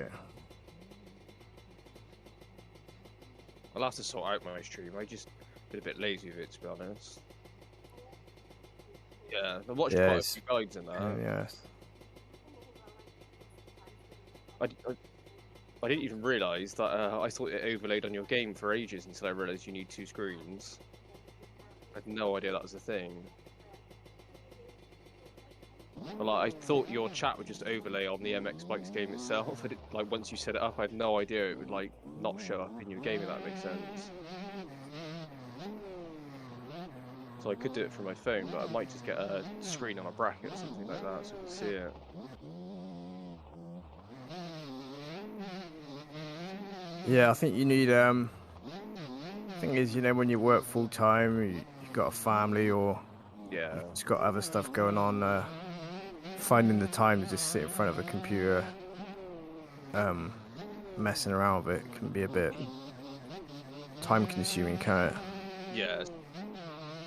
go. I'll have to sort out my stream. I just been a bit lazy with it, to be honest. Yeah, I watched quite a few guides in that. Yes. I didn't even realise that I thought it overlaid on your game for ages until I realised you need 2 screens. I had no idea that was a thing. But, like, I thought your chat would just overlay on the MX Bikes game itself. Like, once you set it up, I had no idea it would, like, not show up in your game, if that makes sense. So I could do it from my phone, but I might just get a screen on a bracket or something like that so we can see it. Yeah, I think you need, thing is, you know, when you work full time, you've got a family or yeah, you've just got other stuff going on, finding the time to just sit in front of a computer, messing around with it can be a bit time consuming, can't it? Yeah.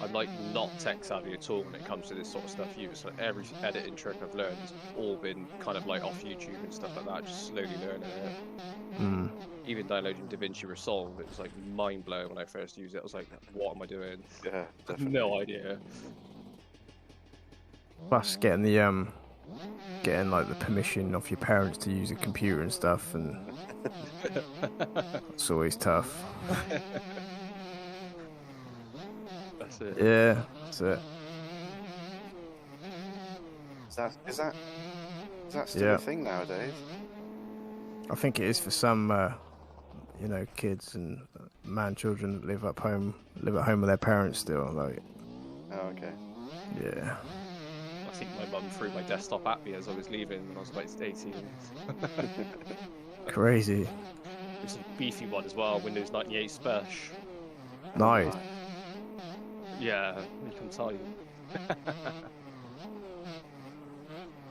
I'm like not tech savvy at all when it comes to this sort of stuff. So every editing trick I've learned has all been kind of like off YouTube and stuff like that, just slowly learning it. Even downloading DaVinci Resolve, it was like mind blowing when I first used it. I was like, what am I doing? Yeah, definitely. No idea. Plus getting the getting like the permission of your parents to use a computer and stuff, and it's always tough. That's it. Yeah, that's it. Is that still a thing nowadays? I think it is for some, you know, kids and children that live at home with their parents still. Like. Oh, okay. Yeah. I think my mum threw my desktop at me as I was leaving when I was about 18. Crazy. It's a beefy one as well, Windows 98 Special. Nice. Yeah, you can tell you.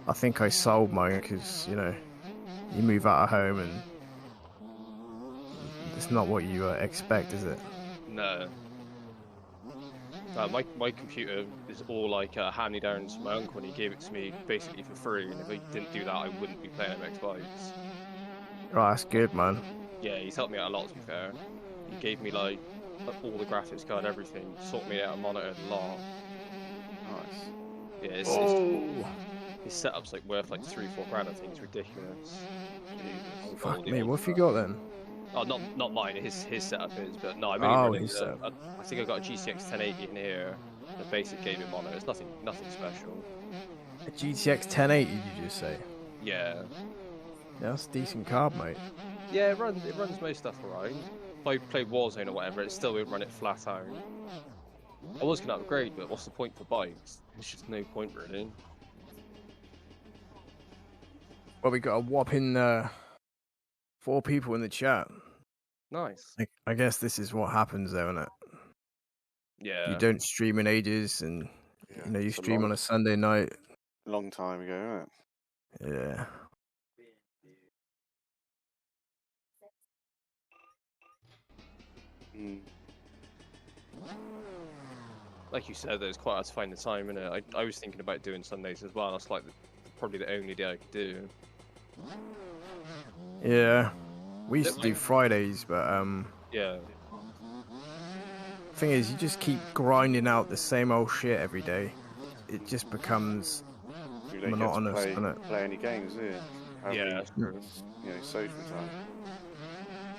I think I sold mine because, you know, you move out of home and it's not what you expect, is it? No. My computer is all like hand-me-downs from my uncle, and he gave it to me basically for free, and if I didn't do that I wouldn't be playing MX Bikes. Right, that's good, man. Yeah, he's helped me out a lot, to be fair. He gave me like all the graphics card, everything, sorted me out a monitor a lot. Nice. Yeah, his setup's like worth like 3-4 grand, I think. It's ridiculous. Fuck me, what have you got then? Oh, not mine. His setup is, but no, I'm Oh, only running. I think I got a GTX 1080 in here, the basic gaming monitor. It's nothing special. A GTX 1080, did you just say? Yeah. Yeah, that's a decent card, mate. Yeah, it runs most stuff alright. If I play Warzone or whatever, it still would run it flat out. I was gonna upgrade, but what's the point for bikes? There's just no point really. Well, we got a whopping 4 people in the chat. Nice. I guess this is what happens, though, isn't it? Yeah. You don't stream in ages, and you know you stream on a Sunday night. Long time ago, isn't it? Yeah. Like you said, it's quite hard to find the time, innit? I was thinking about doing Sundays as well. That's like probably the only day I could do. Yeah. We used to do Fridays, but yeah. Thing is, you just keep grinding out the same old shit every day. It just becomes monotonous, doesn't it? Play any games, do you? Yeah, that's true. You know, social time.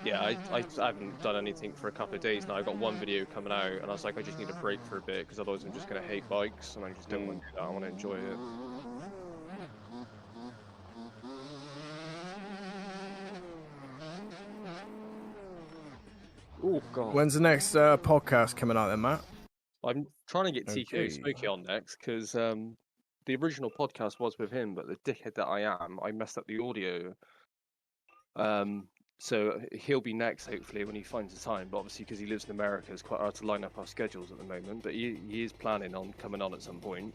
Yeah, I haven't done anything for a couple of days now. I got one video coming out, and I was like, I just need a break for a bit because otherwise I'm just gonna hate bikes, and I just don't want to do that. I want to enjoy it. Oh god. When's the next podcast coming out then, Matt? I'm trying to get TK Smokey on next because the original podcast was with him, but the dickhead that I am, I messed up the audio. So he'll be next, hopefully, when he finds the time. But obviously, because he lives in America, it's quite hard to line up our schedules at the moment. But he is planning on coming on at some point.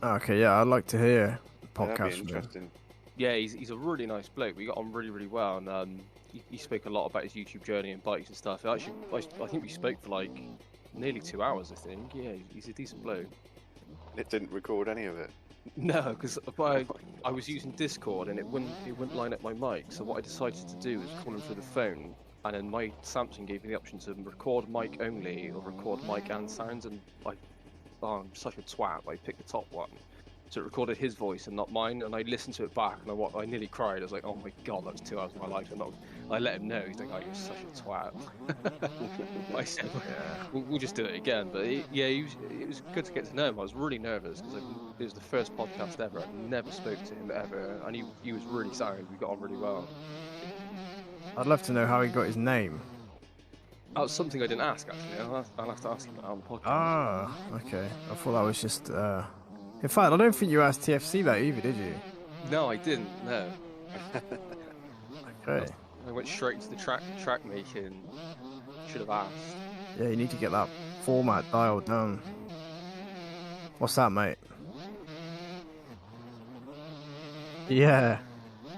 Okay, yeah, I'd like to hear the podcast. That'd be interesting. Yeah, he's a really nice bloke. We got on really well, and he spoke a lot about his YouTube journey and bikes and stuff. Actually, I think we spoke for like nearly 2 hours. I think. Yeah, he's a decent bloke. It didn't record any of it. No, because I was using Discord and it wouldn't line up my mic. So what I decided to do was call him through the phone, and then my Samsung gave me the option to record mic only or record mic and sounds, and I'm such a twat. I picked the top one, so it recorded his voice and not mine. And I listened to it back, and I nearly cried. I was like, oh my god, that was 2 hours of my life. And I let him know. He's like, oh, you're such a twat. I said, we'll just do it again. But it was good to get to know him. I was really nervous because it was the first podcast ever. I never spoke to him ever, and he was really sound. We got on really well. I'd love to know how he got his name. That was something I didn't ask, actually. I'll have to ask him on the podcast. Ah, okay. I thought that was just... In fact, I don't think you asked TFC that either, did you? No, I didn't, no. Okay. I went straight to the track making. Should have asked. Yeah, you need to get that format dialed down. What's that, mate? Yeah.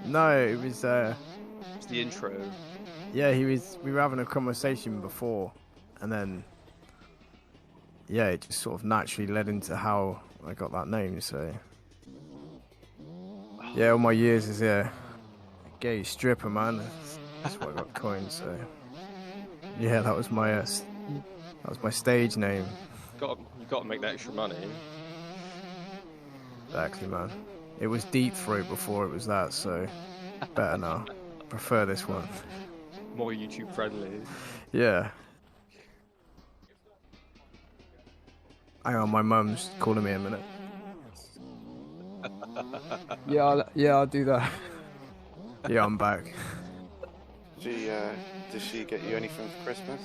No, it was... It's the intro. Yeah, we were having a conversation before, and then... Yeah, it just sort of naturally led into how I got that name, so... Yeah, all my years as a gay stripper, man. That's why I got coined, so... Yeah, that was my stage name. You got to make that extra money. Exactly, man. It was Deep Throat before it was that, so... Better now. Prefer this one. More YouTube friendly. Yeah. Hang on, my mum's calling me a minute. I'll do that. Yeah, I'm back. Did she get you anything for Christmas?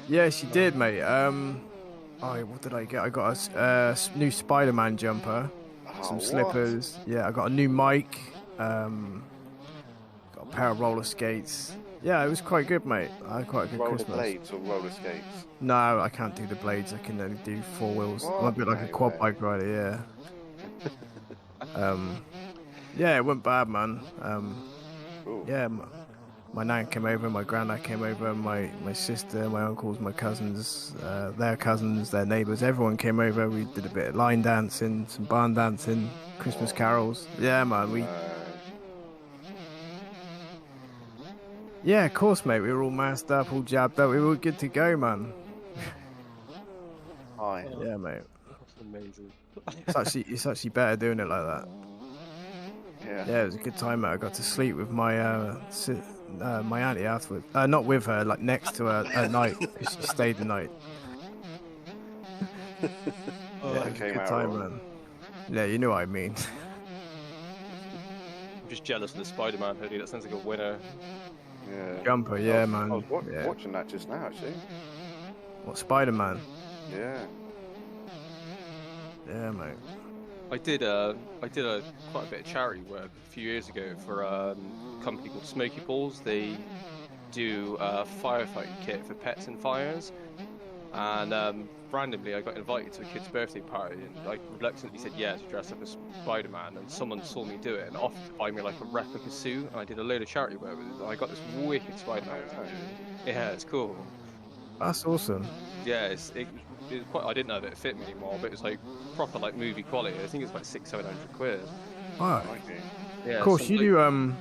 Yeah, she did, mate. What did I get? I got a new Spider-Man jumper, some slippers. What? Yeah, I got a new mic. Got a pair of roller skates. Yeah, it was quite good, mate. I had quite a good Christmas. Roller blades or roller skates? No, I can't do the blades. I can only do 4 wheels. I'm a bit like a quad bike rider, yeah. Yeah, it went bad, man. Yeah, my nan came over, my granddad came over, my sister, my uncles, my cousins, their cousins, their neighbours, everyone came over. We did a bit of line dancing, some barn dancing, Christmas carols. Yeah, man, Yeah, of course, mate. We were all masked up, all jabbed up. We were good to go, man. Hi. Yeah, mate. That's amazing. It's actually better doing it like that. Yeah, it was a good time, mate. I got to sleep with my auntie afterwards. Not with her, like next to her at night, because she stayed the night. Yeah, it was a good time, man. Yeah, you know what I mean. I'm just jealous of the Spider-Man hoodie. That sounds like a winner. Yeah. Jumper, yeah, man. I was watching that just now, actually. What, Spider-Man? Yeah. Yeah, mate. I did quite a bit of charity work a few years ago for a company called Smoky Balls. They do a firefighting kit for pets and fires, and randomly I got invited to a kid's birthday party, and I reluctantly said yes to dress up as Spider-Man, and someone saw me do it and offered to buy me like a replica suit, and I did a load of charity work with it. I got this wicked Spider-Man. Yeah, it's cool. That's awesome. Yeah, it's quite. I didn't know that it fit me anymore, but it's like proper like movie quality. I think it's like 600-700 quid. Wow. Yeah, of course, you do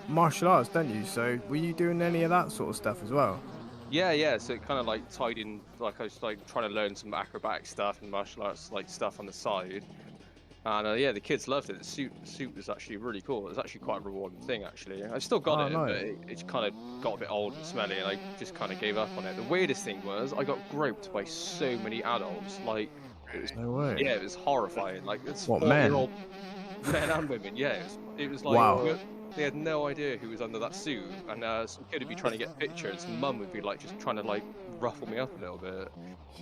martial arts, don't you? So were you doing any of that sort of stuff as well? Yeah. So it kind of like tied in. Like I was like trying to learn some acrobatic stuff and martial arts like stuff on the side. And yeah, the kids loved it. The suit was actually really cool. It was actually quite a rewarding thing, actually. I still got it, nice. but it kind of got a bit old and smelly, and I just kind of gave up on it. The weirdest thing was I got groped by so many adults. Like, it was, no way. Yeah, it was horrifying. Like, it's what, men? Men and women. Yeah, it was like wow. They had no idea who was under that suit, and some kid would be trying to get pictures, and mum would be like just trying to like ruffle me up a little bit.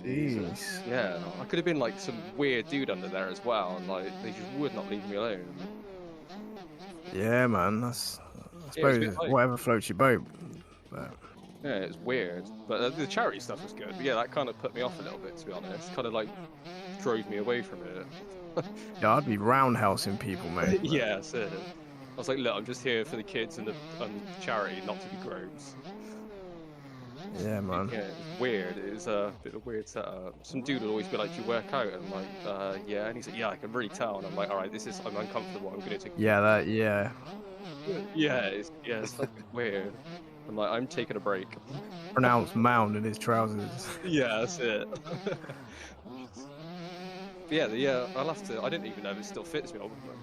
Jeez. Yeah, I could have been like some weird dude under there as well, and like they just would not leave me alone. Yeah, man. I suppose whatever floats your boat. But... yeah, it's weird, but the charity stuff was good. But yeah, that kind of put me off a little bit, to be honest. Kind of like drove me away from it. Yeah, I'd be roundhousing people, mate. Yeah, that's it. I was like, look, I'm just here for the kids and the charity, not to be gropes. Yeah, man. Yeah, it's weird. It was a bit of a weird setup. Some dude would always be like, "Do you work out?" And I'm like, "Yeah." And he's like, "Yeah, I can really tell." And I'm like, "All right, I'm uncomfortable. I'm gonna take." Yeah, yeah. It's fucking weird. I'm like, I'm taking a break. Pronounced mound in his trousers. Yeah, that's it. I'll have to. I didn't even know if it still fits me,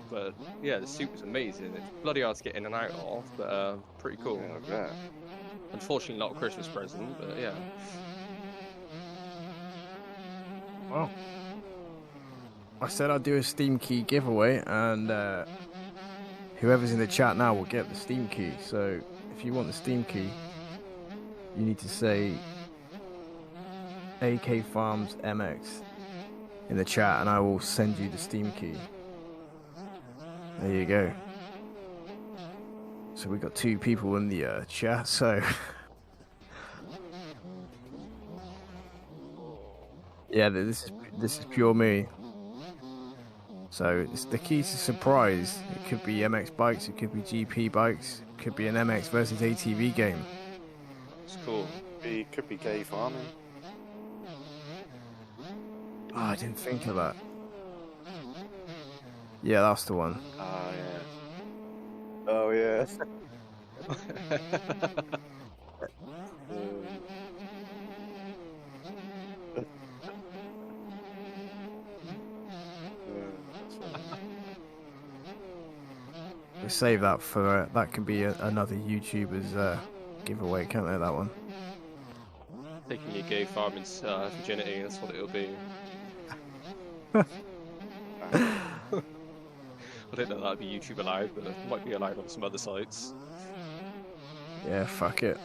but yeah, the suit was amazing. It's bloody hard to get in and out of, but pretty cool. Yeah. Unfortunately, not a Christmas present, but yeah. Well, I said I'd do a Steam key giveaway, and whoever's in the chat now will get the Steam key. So if you want the Steam key, you need to say AK Farms MX in the chat, and I will send you the Steam key. There you go. So we got 2 people in the chat. So yeah, this is pure me. So it's the key to surprise. It could be MX bikes, it could be GP bikes, it could be an MX versus ATV game. It's cool. It could be gay farming. Oh, I didn't think of that. Yeah, that's the one. Oh yeah. Oh yeah. We'll save that for that can be another YouTuber's giveaway, can't they? That one. Taking your gay farming's virginity, that's what it'll be. I don't know that'd be YouTube allowed, but it might be allowed on some other sites. Yeah, fuck it.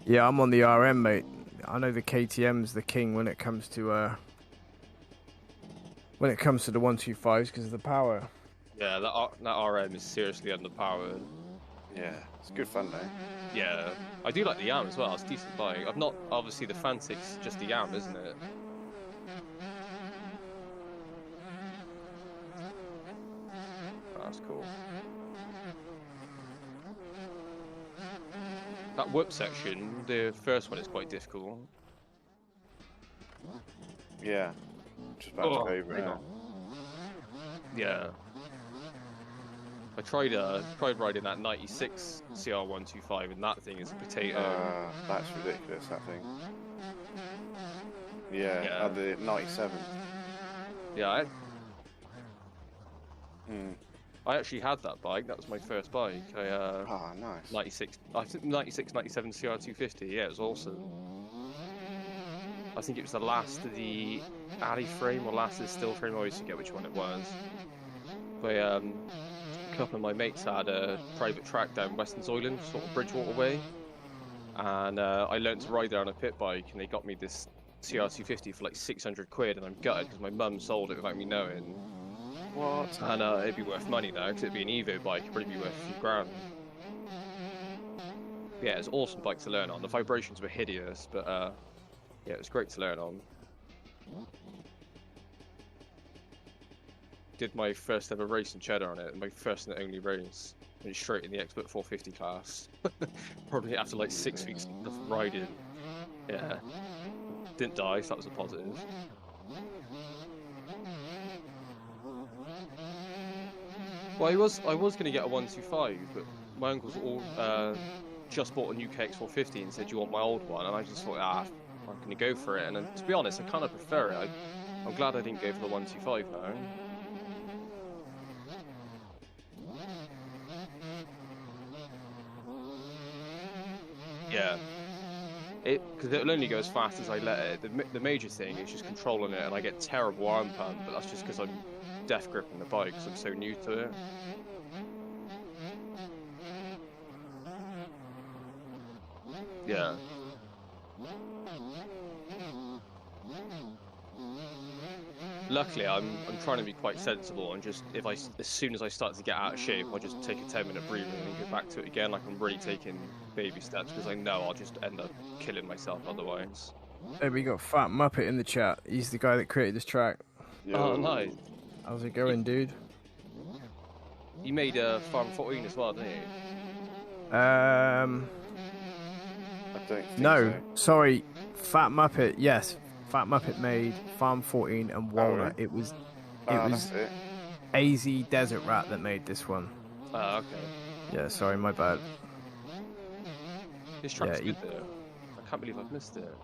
Yeah, I'm on the RM, mate. I know the KTM's the king when it comes to the 125s because of the power. Yeah, that RM is seriously underpowered. Yeah, it's good fun though. Yeah, I do like the Yam as well. It's a decent bike. I've not obviously the Fantic's just the Yam, isn't it? Oh, that's cool. That whip section, the first one is quite difficult. Yeah, just about to go over it now. Yeah. I tried riding that 96 CR125 and that thing is a potato. That's ridiculous, that thing. Yeah. The 97. Yeah, I actually had that bike. That was my first bike. Nice. 96, I think 96, 97 CR250. Yeah, it was awesome. I think it was the last of the alley frame or last of the still frame. I always forget which one it was. But a couple of my mates had a private track down Western Zoyland, sort of Bridgewater way, and I learned to ride there on a pit bike, and they got me this CR250 for like 600 quid, and I'm gutted because my mum sold it without me knowing. What? And it'd be worth money now, because it'd be an Evo bike, it'd probably be worth a few grand. Yeah, it's an awesome bike to learn on. The vibrations were hideous, but yeah, it was great to learn on. Did my first ever race in Cheddar on it, my first and only race. Went straight in the Expert 450 class. Probably after like 6 weeks of riding. Yeah. Didn't die, so that was a positive. Well, I was going to get a 125, but my uncle's just bought a new KX450 and said, "Do you want my old one?" And I just thought, I'm going to go for it. And to be honest, I kind of prefer it. I'm glad I didn't go for the 125 now. Yeah. Because it'll only go as fast as I let it. The major thing is just controlling it, and I get terrible arm pump, but that's just because I'm death gripping the bike because I'm so new to it. Yeah. Luckily, I'm trying to be quite sensible, and just as soon as I start to get out of shape, I'll just take a 10-minute breather and then go back to it again. Like I'm really taking baby steps because I know I'll just end up killing myself otherwise. Hey, we got Fat Muppet in the chat. He's the guy that created this track. Oh, nice. How's it going, dude? You made Farm 14 as well, didn't you? I don't think No, so. sorry. Fat Muppet, yes. Fat Muppet made Farm 14 and Walnut. really? It was That's it. AZ Desert Rat that made this one. Oh, okay. Yeah, sorry, my bad. This track's Yeah, good though. I can't believe I've missed it.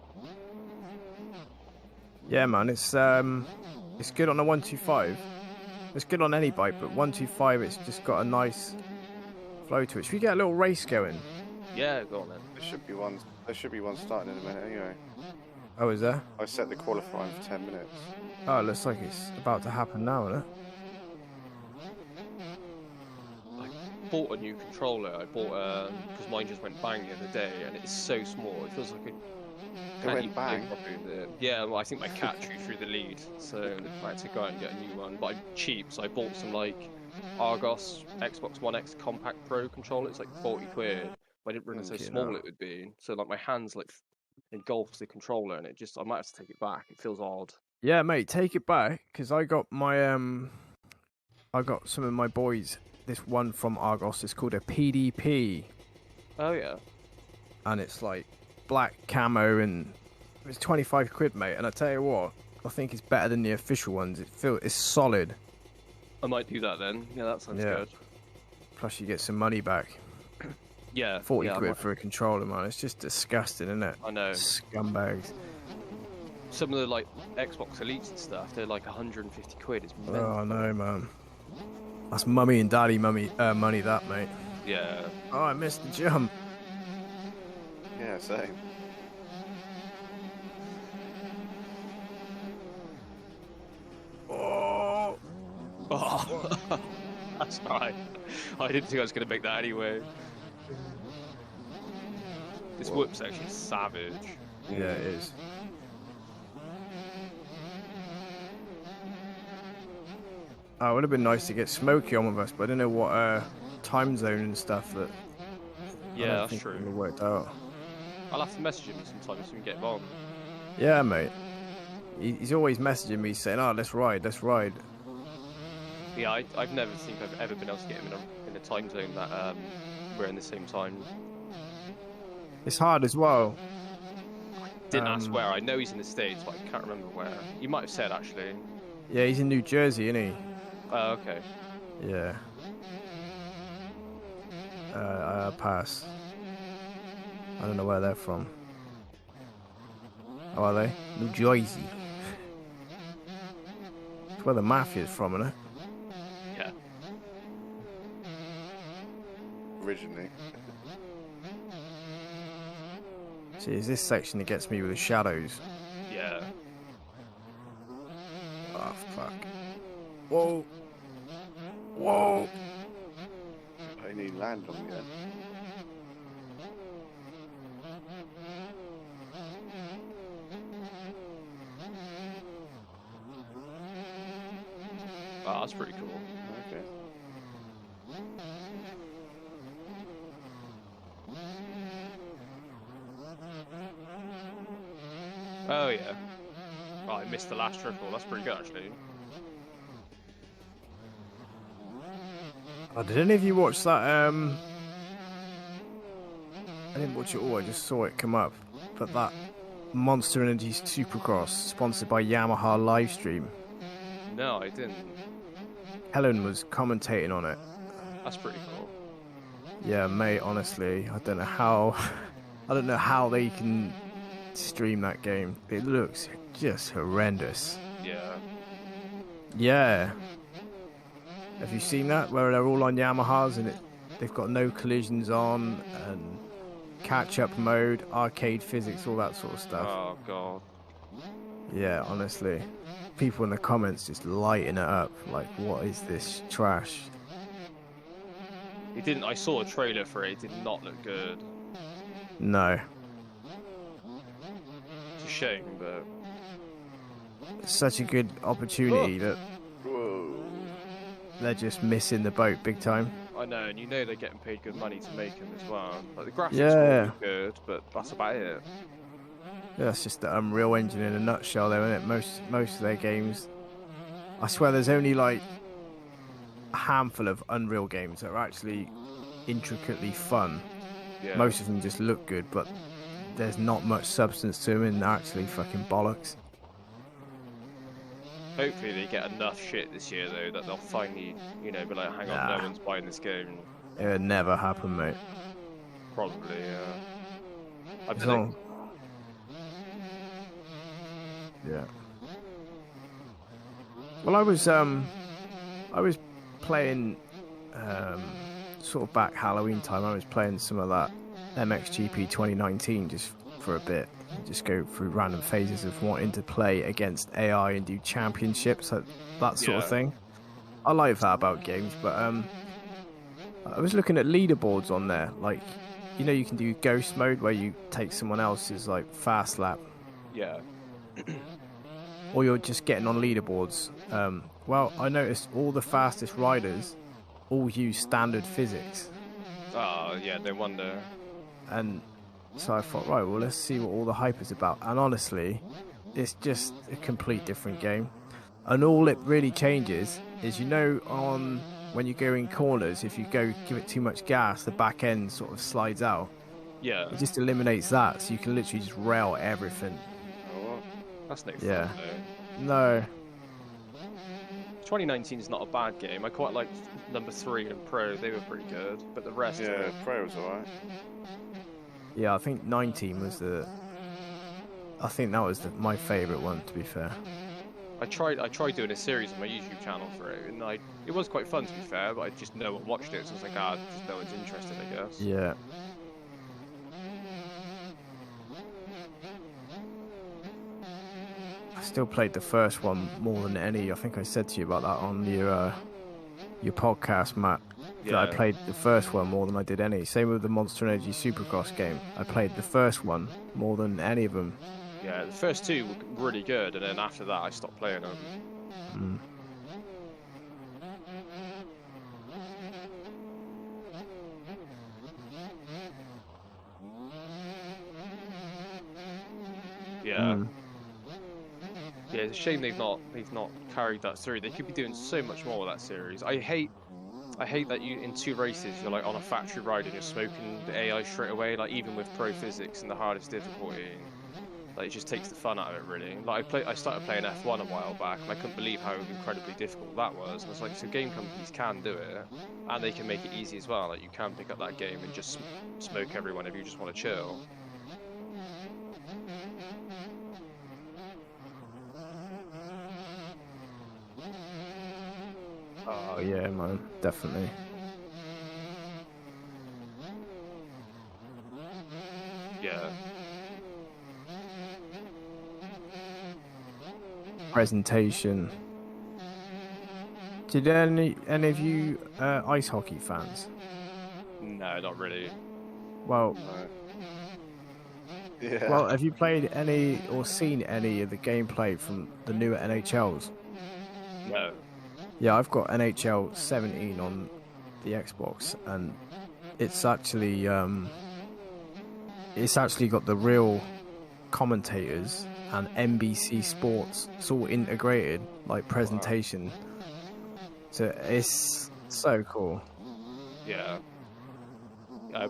Yeah, man, it's good on a 125. It's good on any bike, but 125, it's just got a nice flow to it. Should we get a little race going? Yeah, go on then. There should be one. There should be one starting in a minute anyway. Oh, is there? I set the qualifying for 10 minutes. Oh, it looks like it's about to happen now, isn't it? I bought a new controller. I bought because mine just went bang the other day, and it's so small. It feels like It went bang? Yeah, well, I think my cat chewed through the lead, so I had to go out and get a new one. But I'm cheap, so I bought some like Argos Xbox One X Compact Pro controller. It's like 40 quid. But I didn't realize how small it would be. So like my hands like engulfs the controller, and I might have to take it back. It feels odd. Yeah, mate, take it back, because I got my I got some of my boys this one from Argos. It's called a PDP. Oh yeah. And it's like black camo, and it's 25 quid, mate. And I tell you what, I think it's better than the official ones. It's solid. I might do that then. Yeah, that sounds good. Plus you get some money back. Yeah. 40 quid for a controller, man. It's just disgusting, isn't it? I know. Scumbags. Some of the like Xbox Elites and stuff, they're like 150 quid. It's mental. Oh no, man. That's mummy and daddy money, that, mate. Yeah. Oh, I missed the jump. Yeah, same. Oh. Oh. That's right. I didn't think I was going to make that anyway. This whoop's actually savage. Yeah, it is. Oh, it would have been nice to get Smokey on with us, but I don't know what time zone and stuff that. Yeah, that's true. Would have worked out. I'll have to message him sometimes so we can get him on. Yeah, mate. He's always messaging me saying, "Oh, let's ride, let's ride." Yeah, I've never think I've ever been able to get him in a time zone that we're in the same time. It's hard as well. Didn't ask where. I know he's in the States, but I can't remember where. You might have said actually. Yeah, he's in New Jersey, isn't he? Oh, okay. Yeah. Pass. I don't know where they're from. Oh, are they? New Jersey. It's where the mafia's from, isn't it? Yeah. Originally. See, it's this section that gets me with the shadows. Yeah. Oh, fuck. Whoa. Whoa. I need land on the end. Oh, that's pretty cool. Okay. Oh yeah. Oh, I missed the last triple. That's pretty good actually. Oh, did any of you watch that? I didn't watch it all. I just saw it come up. But that Monster Energy Supercross, sponsored by Yamaha Livestream. No, I didn't. Helen was commentating on it. That's pretty cool. Yeah, mate. Honestly, I don't know how. I don't know how they can stream that game. It looks just horrendous. Yeah. Yeah. Have you seen that? Where they're all on Yamahas and they've got no collisions on and catch-up mode, arcade physics, all that sort of stuff. Oh god. Yeah, honestly. People in the comments just lighting it up. Like, what is this trash? It didn't. I saw a trailer for it. It did not look good. No. It's a shame, but It's such a good opportunity that Whoa. they're just missing the boat big time. I know, and you know they're getting paid good money to make them as well. Like the graphics Yeah. were good, but that's about it. That's just the Unreal Engine in a nutshell, though, isn't it? Most of their games, I swear, there's only like a handful of Unreal games that are actually intricately fun. Yeah. Most of them just look good, but there's not much substance to them, and they're actually fucking bollocks. Hopefully they get enough shit this year though that they'll finally, be like, hang on, no one's buying this game. It would never happen, mate. Probably, I As don't long- know. Yeah. Well, I was playing sort of back Halloween time. I was playing some of that MXGP 2019 just for a bit. Just go through random phases of wanting to play against AI and do championships, that sort of thing. I like that about games, but I was looking at leaderboards on there. Like, you can do ghost mode where you take someone else's like fast lap. Yeah. Or you're just getting on leaderboards. Well, I noticed all the fastest riders all use standard physics. Oh, yeah, no wonder. And so I thought, right, well, let's see what all the hype is about. And honestly, it's just a complete different game. And all it really changes is, on when you go in corners, if you give it too much gas, the back end sort of slides out. Yeah. It just eliminates that, so you can literally just rail everything. Oh, that's no fun, Yeah. though. No. 2019 is not a bad game. I quite liked number 3 and Pro. They were pretty good, but the rest. Yeah, Pro was alright. Yeah, I think 19 was I think that was my favourite one, to be fair. I tried doing a series on my YouTube channel for it, and it was quite fun, to be fair, but no one watched it, so I was like, just no one's interested, I guess. Yeah. I still played the first one more than any. I think I said to you about that on your podcast, Matt. That I played the first one more than I did any. Same with the Monster Energy Supercross game. I played the first one more than any of them. Yeah, the first 2 were really good, and then after that I stopped playing them. Mm. Yeah. Mm. Yeah, it's a shame they've not carried that through. They could be doing so much more with that series. I hate that you in 2 races you're like on a factory ride and you're smoking the AI straight away. Like even with pro physics and the hardest difficulty, like it just takes the fun out of it really. Like I started playing F1 a while back and I couldn't believe how incredibly difficult that was. And it's like, so game companies can do it and they can make it easy as well. Like you can pick up that game and just smoke everyone if you just want to chill. Oh yeah, man, definitely. Yeah. Presentation. Did any of you ice hockey fans? No, not really. Well, Yeah. well, have you played any or seen any of the gameplay from the newer NHLs? No. Yeah, I've got NHL 17 on the Xbox, and it's actually got the real commentators and NBC Sports. It's all integrated, like presentation. So it's so cool. Yeah. I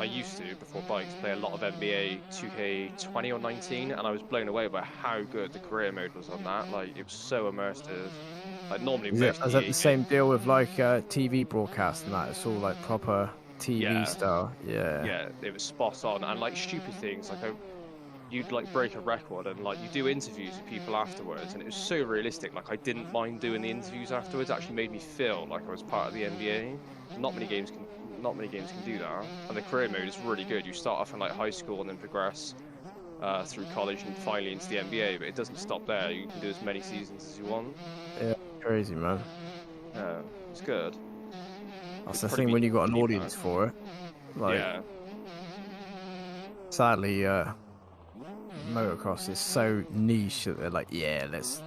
used to, before bikes, play a lot of NBA 2K20 or 19, and I was blown away by how good the career mode was on that. Like, it was so immersive. Like, normally Is that the same deal with like TV broadcast and that? It's all like proper TV style. Yeah. Yeah, it was spot on, and like stupid things like you'd like break a record and like you do interviews with people afterwards, and it was so realistic. Like I didn't mind doing the interviews afterwards. It actually made me feel like I was part of the NBA. Not many games can do that, and the career mode is really good. You start off in like high school and then progress through college and finally into the NBA, but it doesn't stop there. You can do as many seasons as you want. Yeah, crazy, man. Yeah, it's good. That's the thing when you got an audience for it. Like, yeah. Sadly, motocross is so niche that they're like, yeah, let's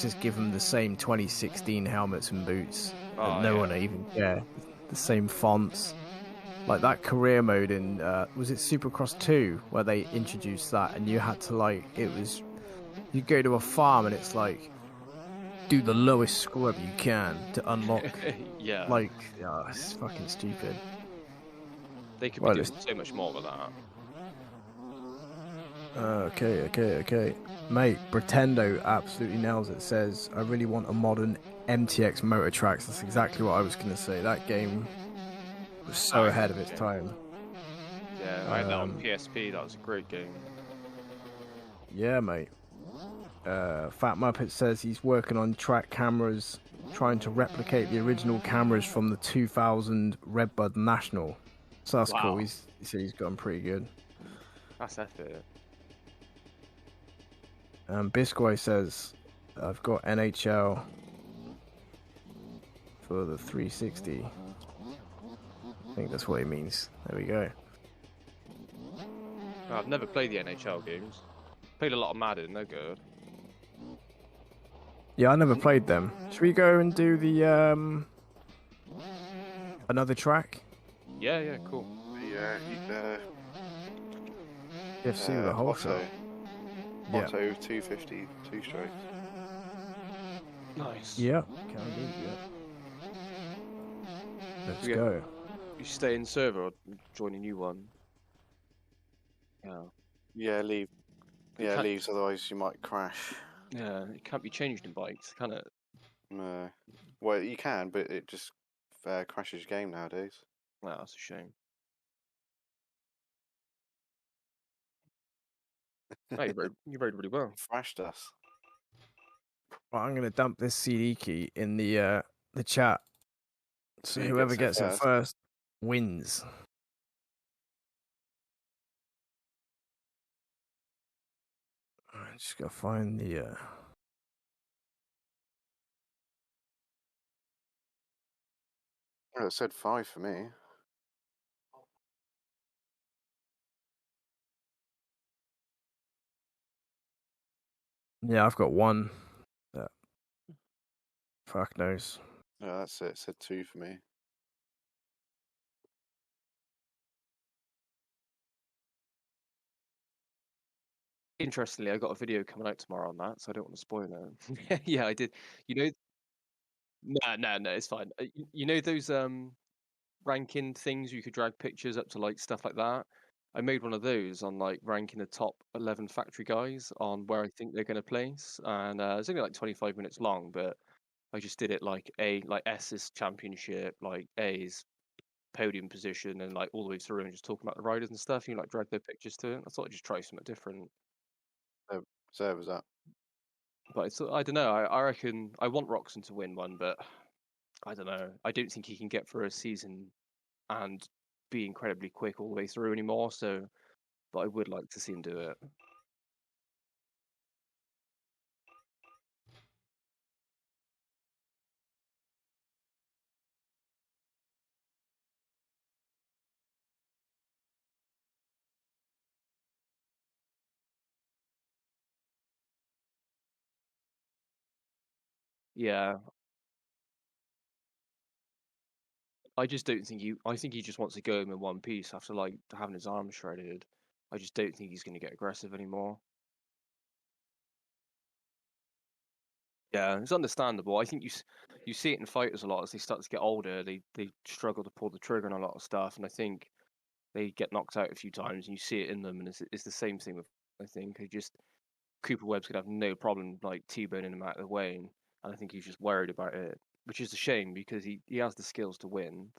just give them the same 2016 helmets and boots. Oh, No one even care. The same fonts. like that career mode in was it Supercross 2 where they introduced that, and you had to like you go to a farm and it's like do the lowest scrub you can to unlock. Yeah. Like, it's fucking stupid. They could be Right, doing so much more with that. Okay. Mate, Pretendo absolutely nails it. Says, I really want a modern MTX motor tracks. That's exactly what I was going to say. That game was so ahead of its time. Yeah, I had that on PSP. That was a great game. Yeah, mate. Fat Muppet says he's working on track cameras, trying to replicate the original cameras from the 2000 Redbud National. So that's cool. He said he's gotten pretty good. That's epic. Biscoy says, I've got NHL for the 360. I think that's what he means. There we go. I've never played the NHL games. Played a lot of Madden, they're good. Yeah, I never played them. Should we go and do the another track? Yeah, cool. FC with a whole show. Moto 250 2 strokes. Nice. Yeah, can do. Yeah. Let's go. You stay in server or join a new one? Yeah. Yeah, leave. Yeah, leaves. Otherwise, you might crash. Yeah, it can't be changed in bikes, can it? No. Well, you can, but it just crashes your game nowadays. Wow, that's a shame. Oh, you rode really well. Thrashed us. Well, I'm gonna dump this CD key in the chat. So whoever gets it first wins. I just gotta find the Well, it said 5 for me. Yeah, I've got 1. Fuck knows. Yeah, that's it. It said 2 for me. Interestingly, I got a video coming out tomorrow on that, so I don't want to spoil it. Yeah, I did. You know, no, it's fine. You know those ranking things you could drag pictures up to like stuff like that. I made one of those on like ranking the top 11 factory guys on where I think they're going to place, and it's only like 25 minutes long, but I just did it like S is championship, like A is podium position, and like all the way through, and just talking about the riders and stuff. You like drag their pictures to it. I thought I'd just try something different. So was that? But it's, I don't know. I reckon I want Roxon to win one, but I don't know. I don't think he can get through a season and be incredibly quick all the way through anymore. So, but I would like to see him do it. Yeah, I just don't think you. I think he just wants to go home in one piece after like having his arm shredded. I just don't think he's going to get aggressive anymore. Yeah, it's understandable. I think you see it in fighters a lot as they start to get older. They struggle to pull the trigger on a lot of stuff, and I think they get knocked out a few times, and you see it in them. And it's the same thing with I think Cooper Webb's gonna have no problem like T-boning him out of the way, and I think he's just worried about it, which is a shame because he has the skills to win.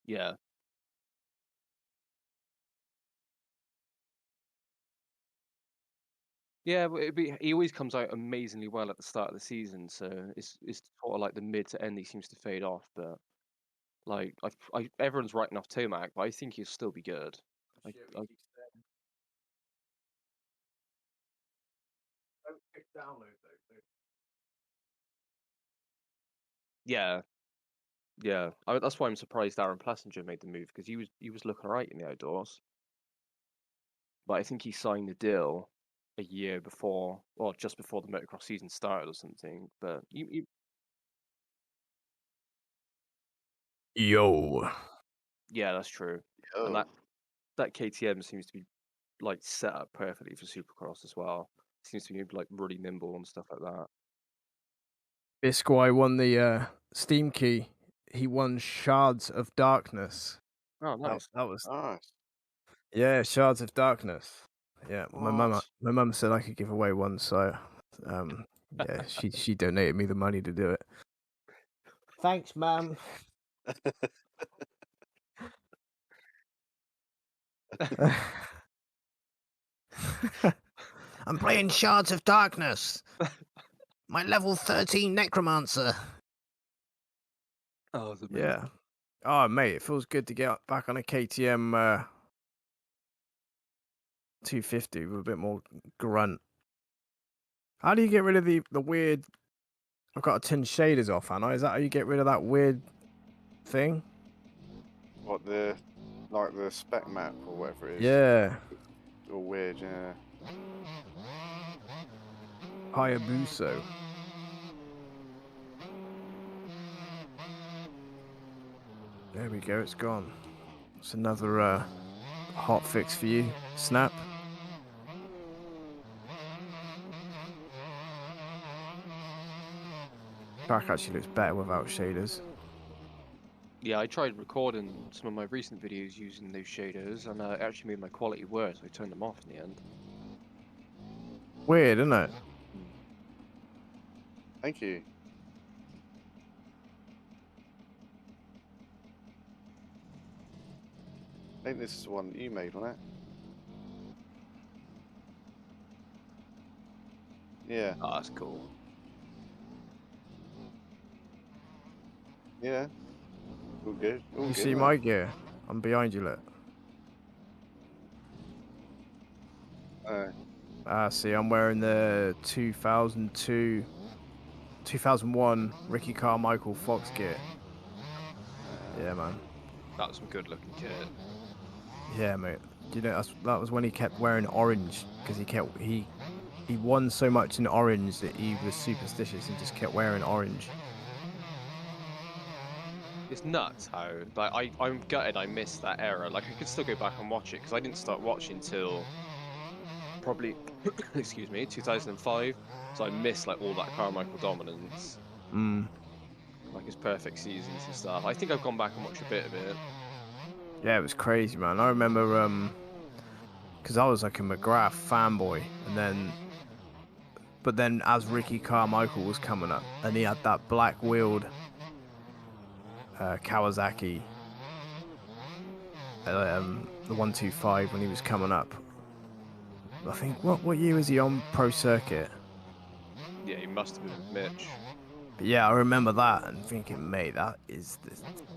Yeah. Yeah, but he always comes out amazingly well at the start of the season, so it's sort of like the mid to end he seems to fade off. But like everyone's writing off Tomac, but I think he'll still be good. I, yeah, yeah. That's why I'm surprised Aaron Plessinger made the move because he was looking alright in the outdoors. But I think he signed the deal a year before, or just before the motocross season started or something. But Yo. Yeah, that's true. Oh. And that KTM seems to be like set up perfectly for Supercross as well. Seems to be like really nimble and stuff like that. Bisquai won the Steam Key. He won Shards of Darkness. Oh, nice. That was Nice. yeah, Shards of Darkness. Yeah, What? my mum said I could give away one, so yeah, she donated me the money to do it. Thanks, Mum. I'm playing Shards of Darkness. My level 13 Necromancer. Oh, it's amazing. Yeah. Oh, mate, it feels good to get back on a KTM 250 with a bit more grunt. How do you get rid of the weird... I've got to turn shaders off, Anna. Is that how you get rid of that weird thing? What, like the spec map or whatever it is? Yeah. All weird, yeah. Piboso. There we go, it's gone. It's another hot fix for you, Snap. Track actually looks better without shaders. Yeah, I tried recording some of my recent videos using those shaders, and it actually made my quality worse. I turned them off in the end. Weird, isn't it? Thank you. I think this is the one that you made, wasn't it? Yeah. Oh, that's cool. Yeah. All good. All You good, see mate. my gear? I'm behind you, look. See, I'm wearing the 2001 Ricky Carmichael Fox gear. Yeah, man. That was some good looking kit. Yeah, mate. You know, that was when he kept wearing orange because he won so much in orange that he was superstitious and just kept wearing orange. It's nuts how like I'm gutted I missed that era. Like I could still go back and watch it because I didn't start watching till probably excuse me 2005. So I missed like all that Carmichael dominance. Like his perfect seasons and stuff. I think I've gone back and watched a bit of it. Yeah, it was crazy, man. I remember because I was like a McGrath fanboy, but then as Ricky Carmichael was coming up, and he had that black wheeled Kawasaki, the 125 when he was coming up. I think what year was he on Pro Circuit? Yeah, he must have been Mitch. But yeah, I remember that and thinking, mate, that is the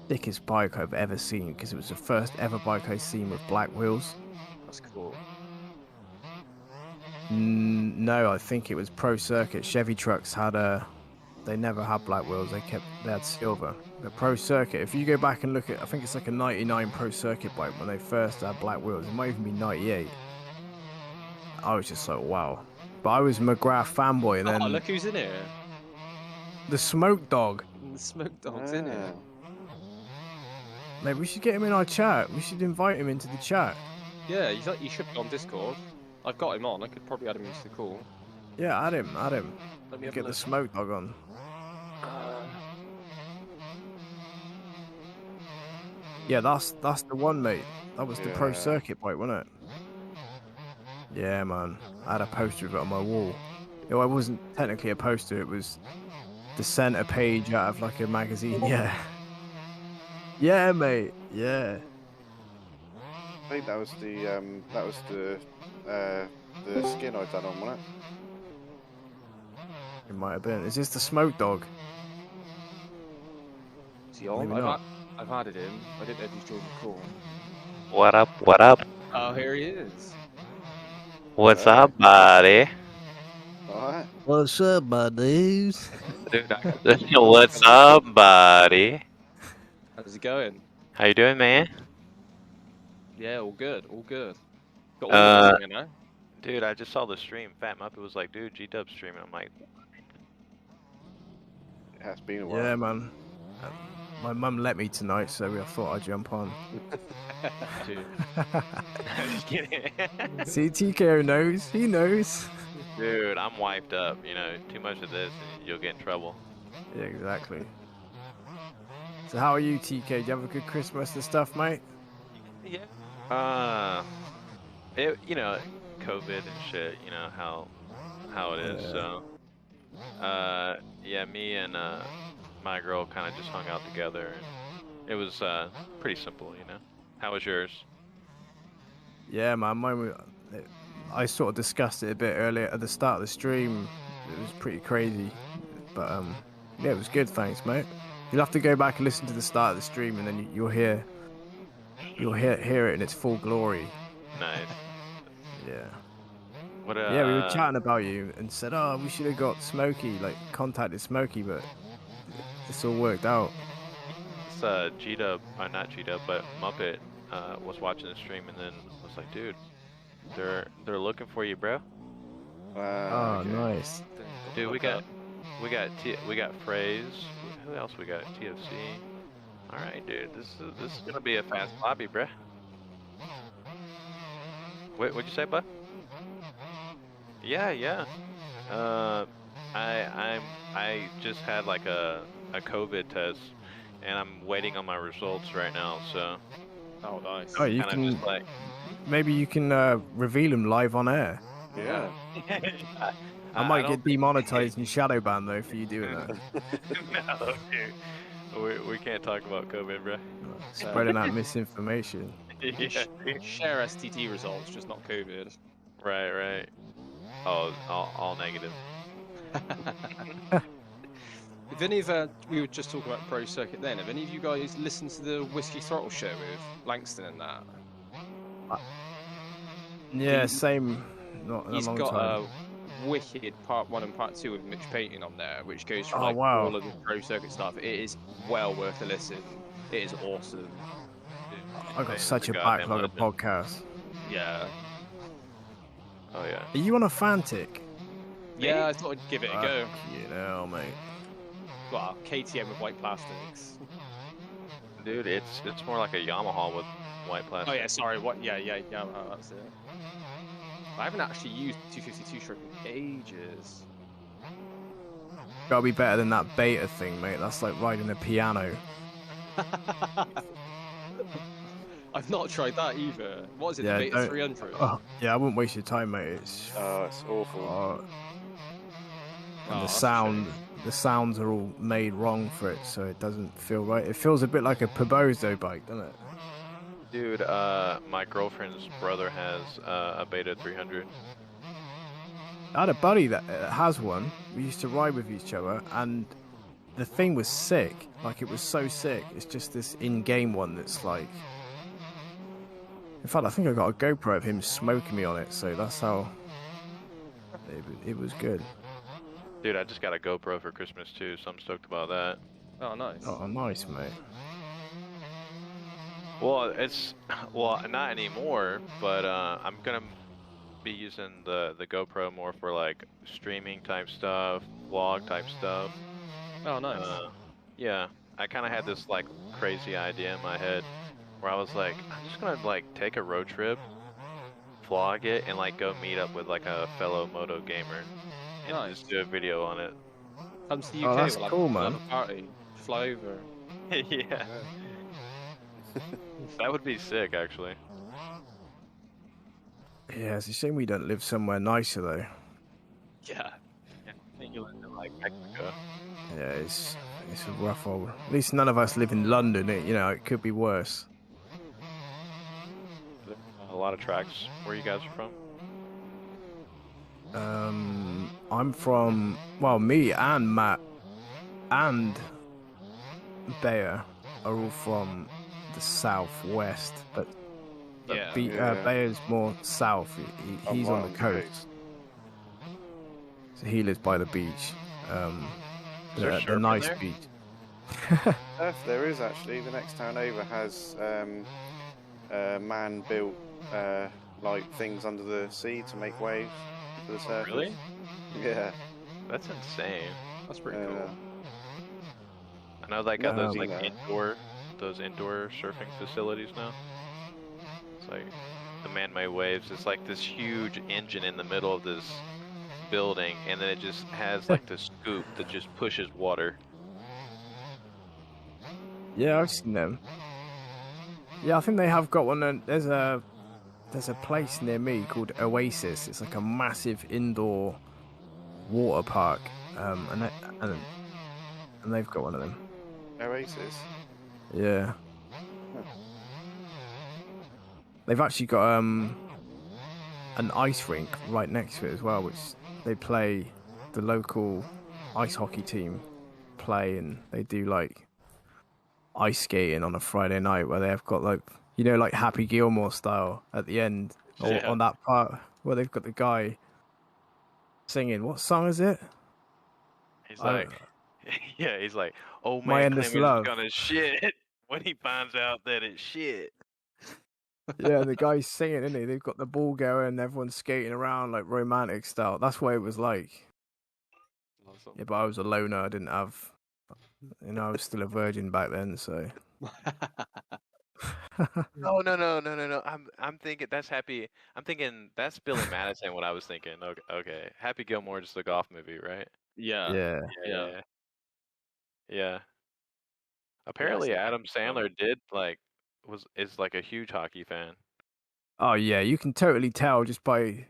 thickest bike I've ever seen because it was the first ever bike I've seen with black wheels. That's cool. No, I think it was Pro Circuit. Chevy trucks they never had black wheels. They had silver. The Pro Circuit, if you go back and look at, I think it's like a 99 Pro Circuit bike when they first had black wheels. It might even be 98. I was just like, wow. But I was a McGrath fanboy, and then look who's in here. the Smoke Dog. The Smoke Dog's in here. Mate, we should get him in our chat. We should invite him into the chat. Yeah, he should be on Discord. I've got him on. I could probably add him into the call. Yeah, add him. Let me Get the Smoke Dog on. Yeah, that's the one, mate. That was the Pro Circuit bike, wasn't it? Yeah, man. I had a poster of it on my wall. You know, it wasn't technically a poster. It was the center page out of like a magazine. Yeah. Yeah, mate. Yeah. I think that was the skin I'd done on, wasn't it? It might have been. Is this the Smoke Dog? Is he on? I've added him. I didn't know if he's joined the call. What up? What up? Oh, here he is. What's up, buddy? Alright. What's up, my dudes? What's up, buddy? How's it going? How you doing, man? Yeah, all good, all good. Got all the now. Dude, I just saw the stream. Fat Muppet was like, dude, G-Dub's streaming. I'm like, It has been a while. Yeah, man. my mum let me tonight, so I thought I'd jump on. Dude. Just kidding. See, TKO knows. He knows. Dude, I'm wiped up. You know, too much of this and you'll get in trouble. Yeah, exactly. So how are you, TK? Did you have a good Christmas and stuff, mate? Yeah. You know, COVID and shit. You know how it is. Yeah. So, yeah, me and my girl kind of just hung out together. It was pretty simple, you know. How was yours? Yeah, man. I sort of discussed it a bit earlier at the start of the stream. It was pretty crazy, but yeah, it was good. Thanks, mate. You'll have to go back and listen to the start of the stream, and then you'll hear it in its full glory. Nice. Yeah. What? Yeah, we were chatting about you and said, oh, we should have got Smokey, like contacted Smokey, but it's all worked out. It's G-Dub, not G-Dub, but Muppet was watching the stream and then was like, dude, they're looking for you, bro. Oh, Okay. nice. Dude, we got Phrase. Who else we got? TFC. All right, dude, this is gonna be a fast lobby, bro. What'd you say, bud? Yeah. I just had like a COVID test, and I'm waiting on my results right now. So. Oh, nice. Oh, you Kinda can just like. maybe you can reveal them live on air. Yeah. I might get demonetized and shadow banned though for you doing that. No, dude. We can't talk about COVID, bro. Spreading that misinformation. Yeah. Share STT results, just not COVID. Right. Oh, all negative. If any of we were just talking about Pro Circuit then, have any of you guys listened to the Whiskey Throttle show with Langston and that? Yeah, same. Not in a He's long got time. a wicked part 1 and part 2 with Mitch Payton on there, which goes through Oh, like wow. all of the Pro Circuit stuff. It is well worth a listen. It is awesome. I got such a goddamn backlog of legend. podcasts. Yeah. Oh yeah. Are you on a Fantic? Yeah, I thought I'd give it a go. You know, mate. Well, KTM with white plastics. Dude, it's more like a Yamaha with white plastic. Oh yeah, sorry. What? Yeah. That's it. I haven't actually used 252 stroke in ages. Gotta be better than that beta thing, mate. That's like riding a piano. I've not tried that either. What is it? Yeah, the Beta don't- 300? Oh, yeah, I wouldn't waste your time, mate. It's It's awful. and that's the sounds are all made wrong for it, so it doesn't feel right. It feels a bit like a Piboso bike, doesn't it? Dude, my girlfriend's brother has a Beta 300. I had a buddy that has one. We used to ride with each other, and the thing was sick. Like, it was so sick. It's just this in-game one that's like... In fact, I think I got a GoPro of him smoking me on it, so that's how... It was good. Dude, I just got a GoPro for Christmas too, so I'm stoked about that. Oh, nice. Oh, nice, mate. Well, not anymore, but I'm gonna be using the GoPro more for like streaming type stuff, vlog type stuff. Oh, nice. Yeah, I kind of had this like crazy idea in my head where I was like, I'm just gonna like take a road trip, vlog it, and like go meet up with like a fellow moto gamer and Nice. just do a video on it. Come to the UK. Oh, that's we'll cool, have man. a party. Fly over. Yeah, that would be sick actually. Yeah, it's a shame we don't live somewhere nicer, though. Yeah. I think you live in like Mexico. Yeah, it's a rough old... At least none of us live in London. It could be worse. A lot of tracks. Where you guys are from? I'm from... Well, me and Matt and Bayer are all from the southwest, but Yeah. Bayer's more south. He's on the coast, so he lives by the beach. Is there The surf in nice there? beach. There is actually. The next town over has man-built like things under the sea to make waves for the surfers. Really? Yeah. That's insane. That's pretty cool. I know they got those No. like those indoor surfing facilities now. It's like the man-made waves. It's like this huge engine in the middle of this building, and then it just has like this scoop that just pushes water. Yeah, I've seen them. Yeah, I think they have got one. And there's a place near me called Oasis. It's like a massive indoor water park, and they've got one of them. Oasis. Yeah. They've actually got an ice rink right next to it as well, which they play. The local ice hockey team play, and they do like ice skating on a Friday night where they have got like, you know, like Happy Gilmore style at the end, or Yeah. on that part where they've got the guy singing. What song is it? He's like, yeah, he's like, oh My man, Endless Clemens is Love. gonna shit when he finds out that it's shit. Yeah, the guy's singing, isn't he? They've got the ball going and everyone's skating around like romantic style. That's what it was like. Awesome. Yeah, but I was a loner. I didn't have, you know, I was still a virgin back then, so. Oh no. I'm thinking that's Happy. I'm thinking that's Billy Madison. What I was thinking. Okay. Happy Gilmore, just the golf movie, right? Yeah. Yeah. Yeah. Apparently, it's Adam Sandler is like a huge hockey fan. Oh yeah, you can totally tell just by,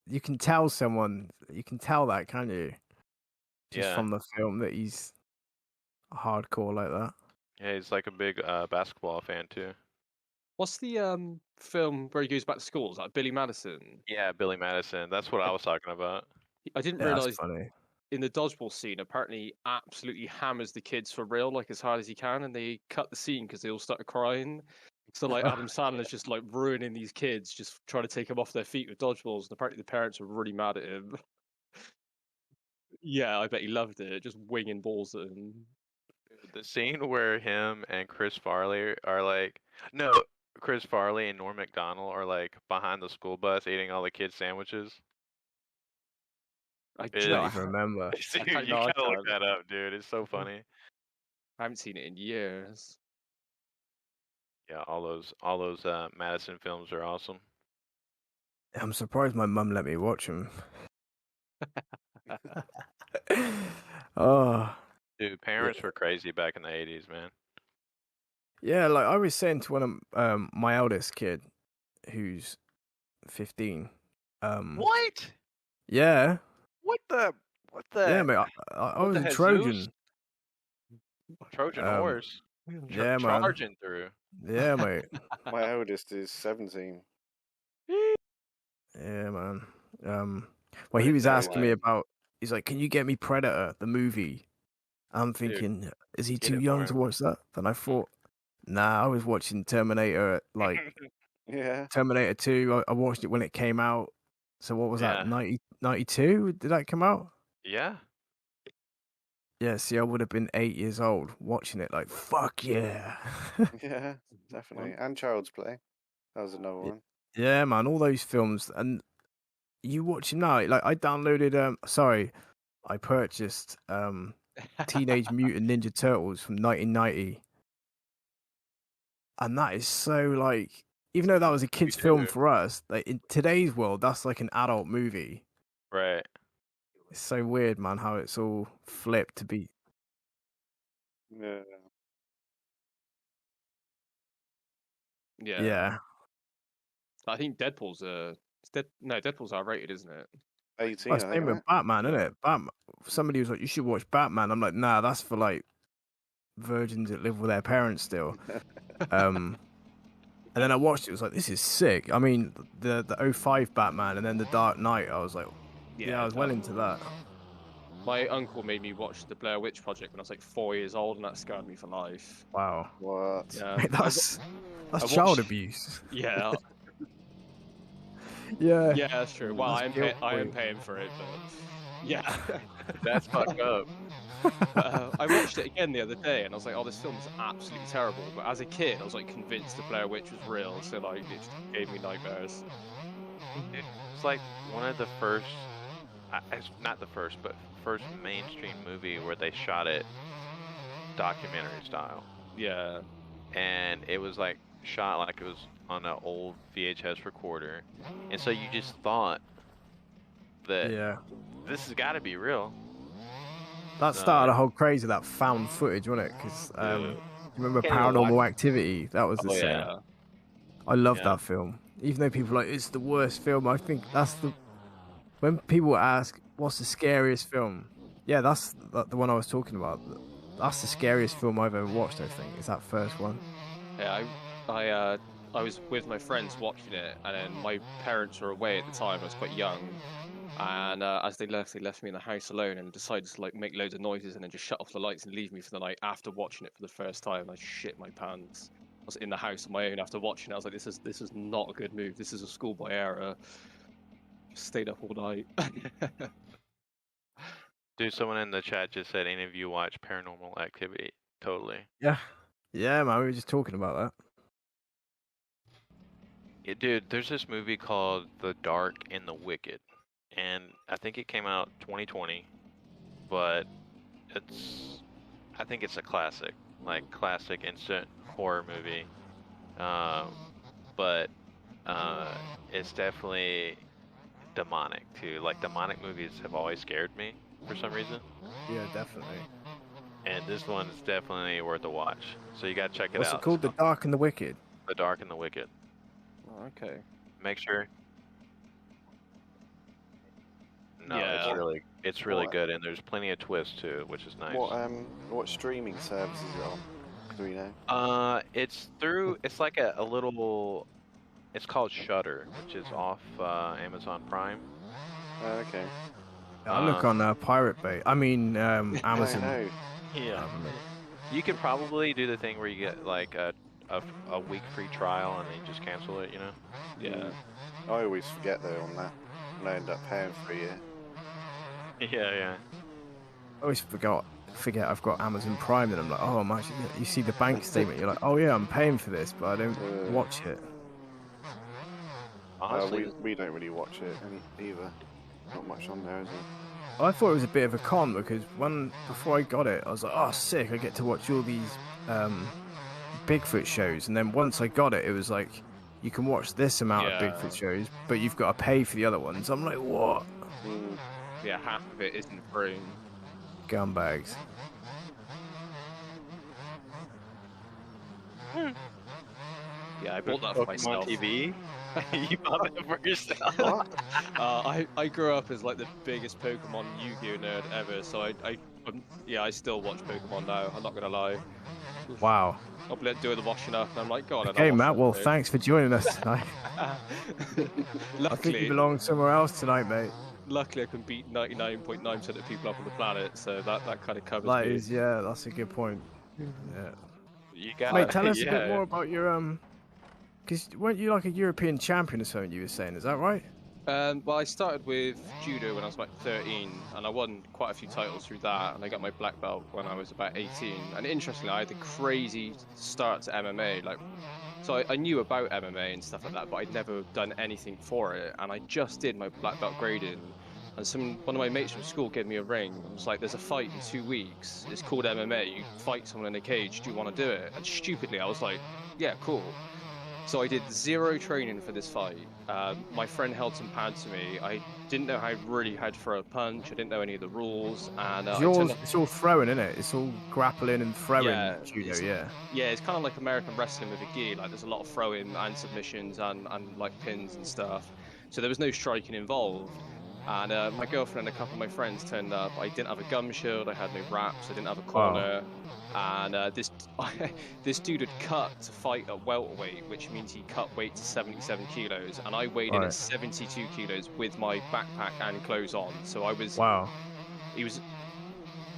you can tell that, can't you? Just Yeah. from the film that he's hardcore like that. Yeah, he's like a big basketball fan too. What's the film where he goes back to school? Is that Billy Madison? Yeah, Billy Madison. That's what I was talking about. I didn't Yeah, that's realize funny. in the dodgeball scene, apparently he absolutely hammers the kids for real, like as hard as he can, and they cut the scene because they all started crying. So like Adam Sandler's just like ruining these kids, just trying to take them off their feet with dodgeballs, and apparently the parents are really mad at him. Yeah, I bet he loved it, just winging balls at him. The scene where him and Chris Farley and Norm Macdonald are like behind the school bus eating all the kids' sandwiches. I It I don't just, even remember. Dude, I you know, I gotta look can't. that up, dude. It's so funny. I haven't seen it in years. Yeah, all those Madison films are awesome. I'm surprised my mum let me watch them. Oh. Dude, parents were crazy back in the 80s, man. Yeah, like I was saying to one of my eldest kid, who's 15. What? Yeah. What the? Yeah, mate. I was a Trojan. Trojan horse. Yeah, man. Charging through. Yeah, mate. My eldest is 17. Yeah, man. Well, he was asking me about. He's like, "Can you get me Predator, the movie?" I'm thinking, is he too young to watch that? Then I thought, nah, I was watching Terminator, like Yeah. Terminator 2. I watched it when it came out. So what was that? 92? Did that come out? Yeah. Yeah. See, I would have been 8 years old watching it. Like, fuck yeah. Yeah, definitely. And Child's Play. That was another one. Yeah, man. All those films, and you watch them now. Like, I downloaded. I purchased Teenage Mutant Ninja Turtles from 1990, and that is so like, even though that was a kid's film for us, like in today's world, that's like an adult movie. Right. It's so weird, man, how it's all flipped to be. Yeah. Yeah. I think Deadpool's Deadpool's R-rated, isn't it? 18. Well, same with Batman, isn't it? Batman. Somebody was like, "You should watch Batman." I'm like, "Nah, that's for like virgins that live with their parents still." And then I watched it. It was like, "This is sick." I mean, the 05 Batman and then the Dark Knight. I was like, "Yeah, I was well into that." My uncle made me watch the Blair Witch Project when I was like 4 years old, and that scarred me for life. Wow. What? Yeah. Mate, that's child abuse. Yeah. Yeah. Yeah, that's true. Well, I am paying for it, but yeah. That's fucked up. I watched it again the other day, and I was like, "Oh, this film is absolutely terrible." But as a kid, I was like convinced the Blair Witch was real, so like it just gave me nightmares. It's like one of the first, not the first, but first mainstream movie where they shot it documentary style. Yeah. And it was like shot like it was on an old VHS recorder, and so you just thought that this has got to be real. That started a whole craze of that found footage, wasn't it? Because you remember Paranormal Activity? That was the same. Yeah. I love that film. Even though people are like, it's the worst film, I think that's the... When people ask, what's the scariest film? Yeah, that's the one I was talking about. That's the scariest film I've ever watched, I think. It's that first one. Yeah, I was with my friends watching it, and then my parents were away at the time. I was quite young. And as they left me in the house alone and decided to like make loads of noises and then just shut off the lights and leave me for the night after watching it for the first time. I shit my pants. I was in the house on my own after watching it. I was like, this is not a good move. This is a schoolboy error. Stayed up all night. Dude, someone in the chat just said, any of you watch Paranormal Activity? Totally. Yeah. Yeah, man, we were just talking about that. Yeah, dude, there's this movie called The Dark and the Wicked. And I think it came out 2020, but I think it's a classic, like classic instant horror movie. But it's definitely demonic too. Like demonic movies have always scared me for some reason. Yeah, definitely. And this one is definitely worth a watch. So you gotta check it out. What's it called? The Dark and the Wicked? The Dark and the Wicked. Oh, okay. Make sure. No, Yeah. it's really good, and there's plenty of twists to it, which is nice. What streaming service is it on? Do we know? It's like a little, it's called Shudder, which is off Amazon Prime. Okay. I look on Pirate Bay. I mean, Amazon. I know. Yeah. You could probably do the thing where you get like a week free trial and then you just cancel it, you know? Yeah. I always forget though on that, and I end up paying for a year. Yeah. I always forget I've got Amazon Prime, and I'm like, oh, I'm actually... You see the bank statement, you're like, oh yeah, I'm paying for this, but I don't watch it. Honestly, we don't really watch it either. Not much on there, is it? I thought it was a bit of a con, because before I got it, I was like, oh, sick, I get to watch all these Bigfoot shows, and then once I got it, it was like, you can watch this amount of Bigfoot shows, but you've got to pay for the other ones. I'm like, what? Yeah, half of it isn't free. Gunbags. Yeah, I bought that for myself. TV? You bought that for yourself? What? I grew up as like the biggest Pokemon Yu-Gi-Oh nerd ever, so I still watch Pokemon now. I'm not gonna lie. Wow. I'll be doing the washing up, and I'm like, God. Okay, Matt. Well, thanks for joining us tonight. I think you belong somewhere else tonight, mate. Luckily, I can beat 99.9% of the people up on the planet, so that kind of covers That me. is, yeah, that's a good point. Yeah. You got Mate, tell us a bit more about your because weren't you like a European champion or something? You were saying, is that right? Well, I started with judo when I was about 13, and I won quite a few titles through that, and I got my black belt when I was about 18. And interestingly, I had a crazy start to MMA. So I knew about MMA and stuff like that, but I'd never done anything for it. And I just did my black belt grading, and one of my mates from school gave me a ring. It was like, there's a fight in 2 weeks. It's called MMA. You fight someone in a cage. Do you want to do it? And stupidly, I was like, yeah, cool. So I did 0 training for this fight. My friend held some pads to me. I didn't know how to throw a punch. I didn't know any of the rules. And it's all throwing, isn't it? It's all grappling and throwing. Yeah, judo, yeah, it's kind of like American wrestling with a gi. Like there's a lot of throwing and submissions and like pins and stuff. So there was no striking involved. And my girlfriend and a couple of my friends turned up. I didn't have a gum shield. I had no wraps. I didn't have a corner. Wow. And this dude had cut to fight at welterweight, which means he cut weight to 77 kilos. And I weighed in at 72 kilos with my backpack and clothes on. So I was... Wow. He was...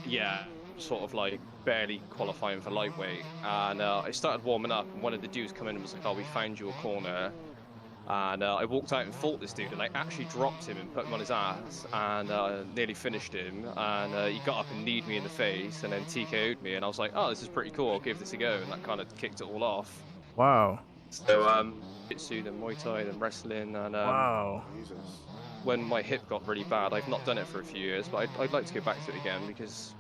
Yeah, sort of like barely qualifying for lightweight. And I started warming up, and one of the dudes come in and was like, oh, we found you a corner. And I walked out and fought this dude, and I actually dropped him and put him on his ass, and nearly finished him. And he got up and kneed me in the face, and then TKO'd me, and I was like, oh, this is pretty cool, I'll give this a go, and that kind of kicked it all off. Wow. So, Jiu-Jitsu, then Muay Thai, then wrestling, and wow. When my hip got really bad, I've not done it for a few years, but I'd like to go back to it again, because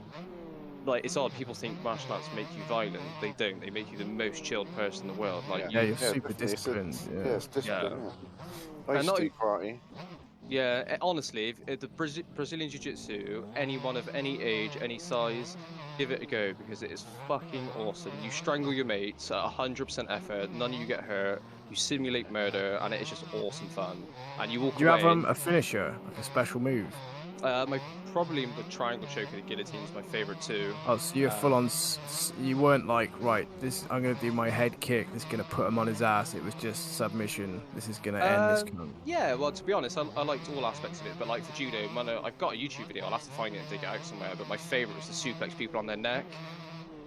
like it's odd. People think martial arts make you violent. They don't. They make you the most chilled person in the world. Like Yeah, you, you're super definitely. disciplined. Yeah, it's discipline. Yeah. I used not to do e- karate. yeah. Honestly, if the Brazilian Jiu-Jitsu, anyone of any age, any size, give it a go because it is fucking awesome. You strangle your mates at 100% effort. None of you get hurt. You simulate murder, and it is just awesome fun. And you walk Do you away. have a finisher, like a special move? Probably the triangle choke and the guillotine is my favorite too. Oh, so you're full on. You weren't like, right, this. I'm gonna do my head kick. This is gonna put him on his ass. It was just submission. This is gonna end this. Yeah, well, to be honest, I liked all aspects of it. But like for judo, I've got a YouTube video. I'll have to find it and dig it out somewhere. But my favorite was the suplex people on their neck,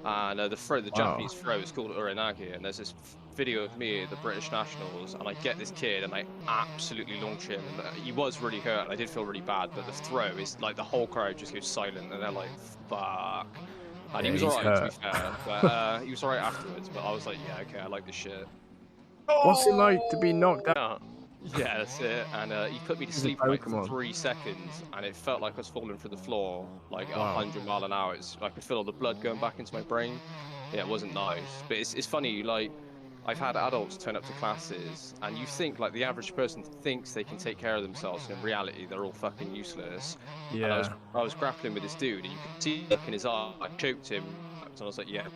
and the Japanese throw is called uranage. And there's this video of me at the British Nationals, and I get this kid and I absolutely launch him, and he was really hurt and I did feel really bad, but the throw is like the whole crowd just goes silent and they're like, fuck. And he was alright, to be fair, but he was alright afterwards, but I was like, yeah, okay, I like this shit. What's it like to be knocked out? Yeah, that's it. And he put me to sleep for like 3 seconds, and it felt like I was falling through the floor, like 100 miles an hour. I could feel all the blood going back into my brain. Yeah, it wasn't nice, but it's funny, like, I've had adults turn up to classes, and you think, like, the average person thinks they can take care of themselves, and in reality, they're all fucking useless. Yeah. And I was grappling with this dude, and you could see the look in his eye. I choked him, and I was like, yeah,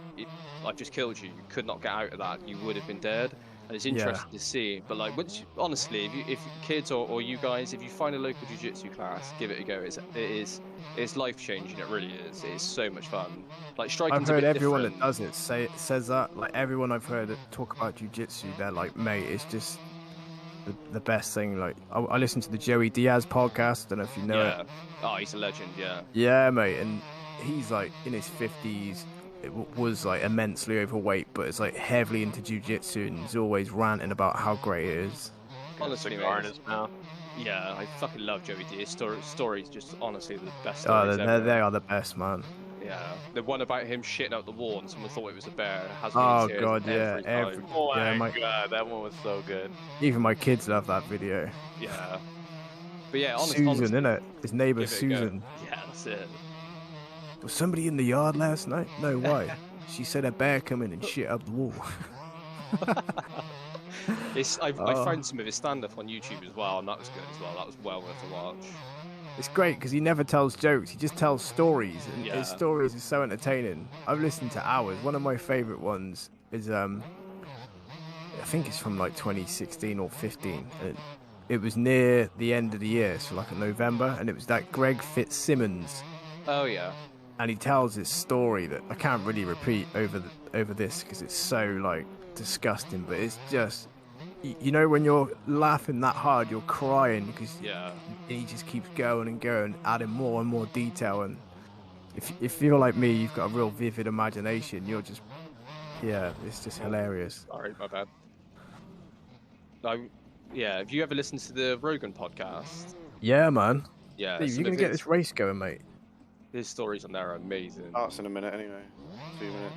I've just killed you. You could not get out of that. You would have been dead. And it's interesting to see. But, like, honestly, if kids or you guys, if you find a local jiu-jitsu class, give it a go. It's life-changing. It really is. It's so much fun. Like, striking's I've heard a bit everyone different. that does it says that. Like, everyone I've heard that talk about jiu-jitsu, they're like, mate, it's just the best thing. Like, I listened to the Joey Diaz podcast. I don't know if you know it. Oh, he's a legend. Yeah. Yeah, mate, and he's like in his 50s. It was like immensely overweight, but it's like heavily into jiu-jitsu, and he's always ranting about how great it is. Honestly, cigar in his mouth. Yeah, I fucking love Joey D. His story's just honestly the best Oh, stories ever. they are the best, man. Yeah, the one about him shitting out the wall and someone thought it was a bear. Has Oh been in god, tears yeah, every time. Oh yeah, my god, that one was so good. Even my kids love that video. Yeah, but yeah, Susan, honestly, innit? His neighbour give it a go. Susan. Yeah, that's it. Was somebody in the yard last night? No, why? She said a bear come in and shit up the wall. I found some of his stand-up on YouTube as well, and that was good as well. That was well worth a watch. It's great because he never tells jokes. He just tells stories, and his stories are so entertaining. I've listened to hours. One of my favourite ones is I think it's from like 2016 or 15. And it was near the end of the year, so like in November, and it was that Greg Fitzsimmons. Oh yeah. And he tells this story that I can't really repeat over this because it's so like disgusting, but it's just, you know, when you're laughing that hard, you're crying because he just keeps going and going, adding more and more detail. And if you're like me, you've got a real vivid imagination. You're just, it's just hilarious. Sorry, my bad. Have you ever listened to the Rogan podcast? Yeah, man. Yeah. Steve, you're gonna get this race going, mate. His stories on there are amazing. Starts in a minute anyway. 2 minutes.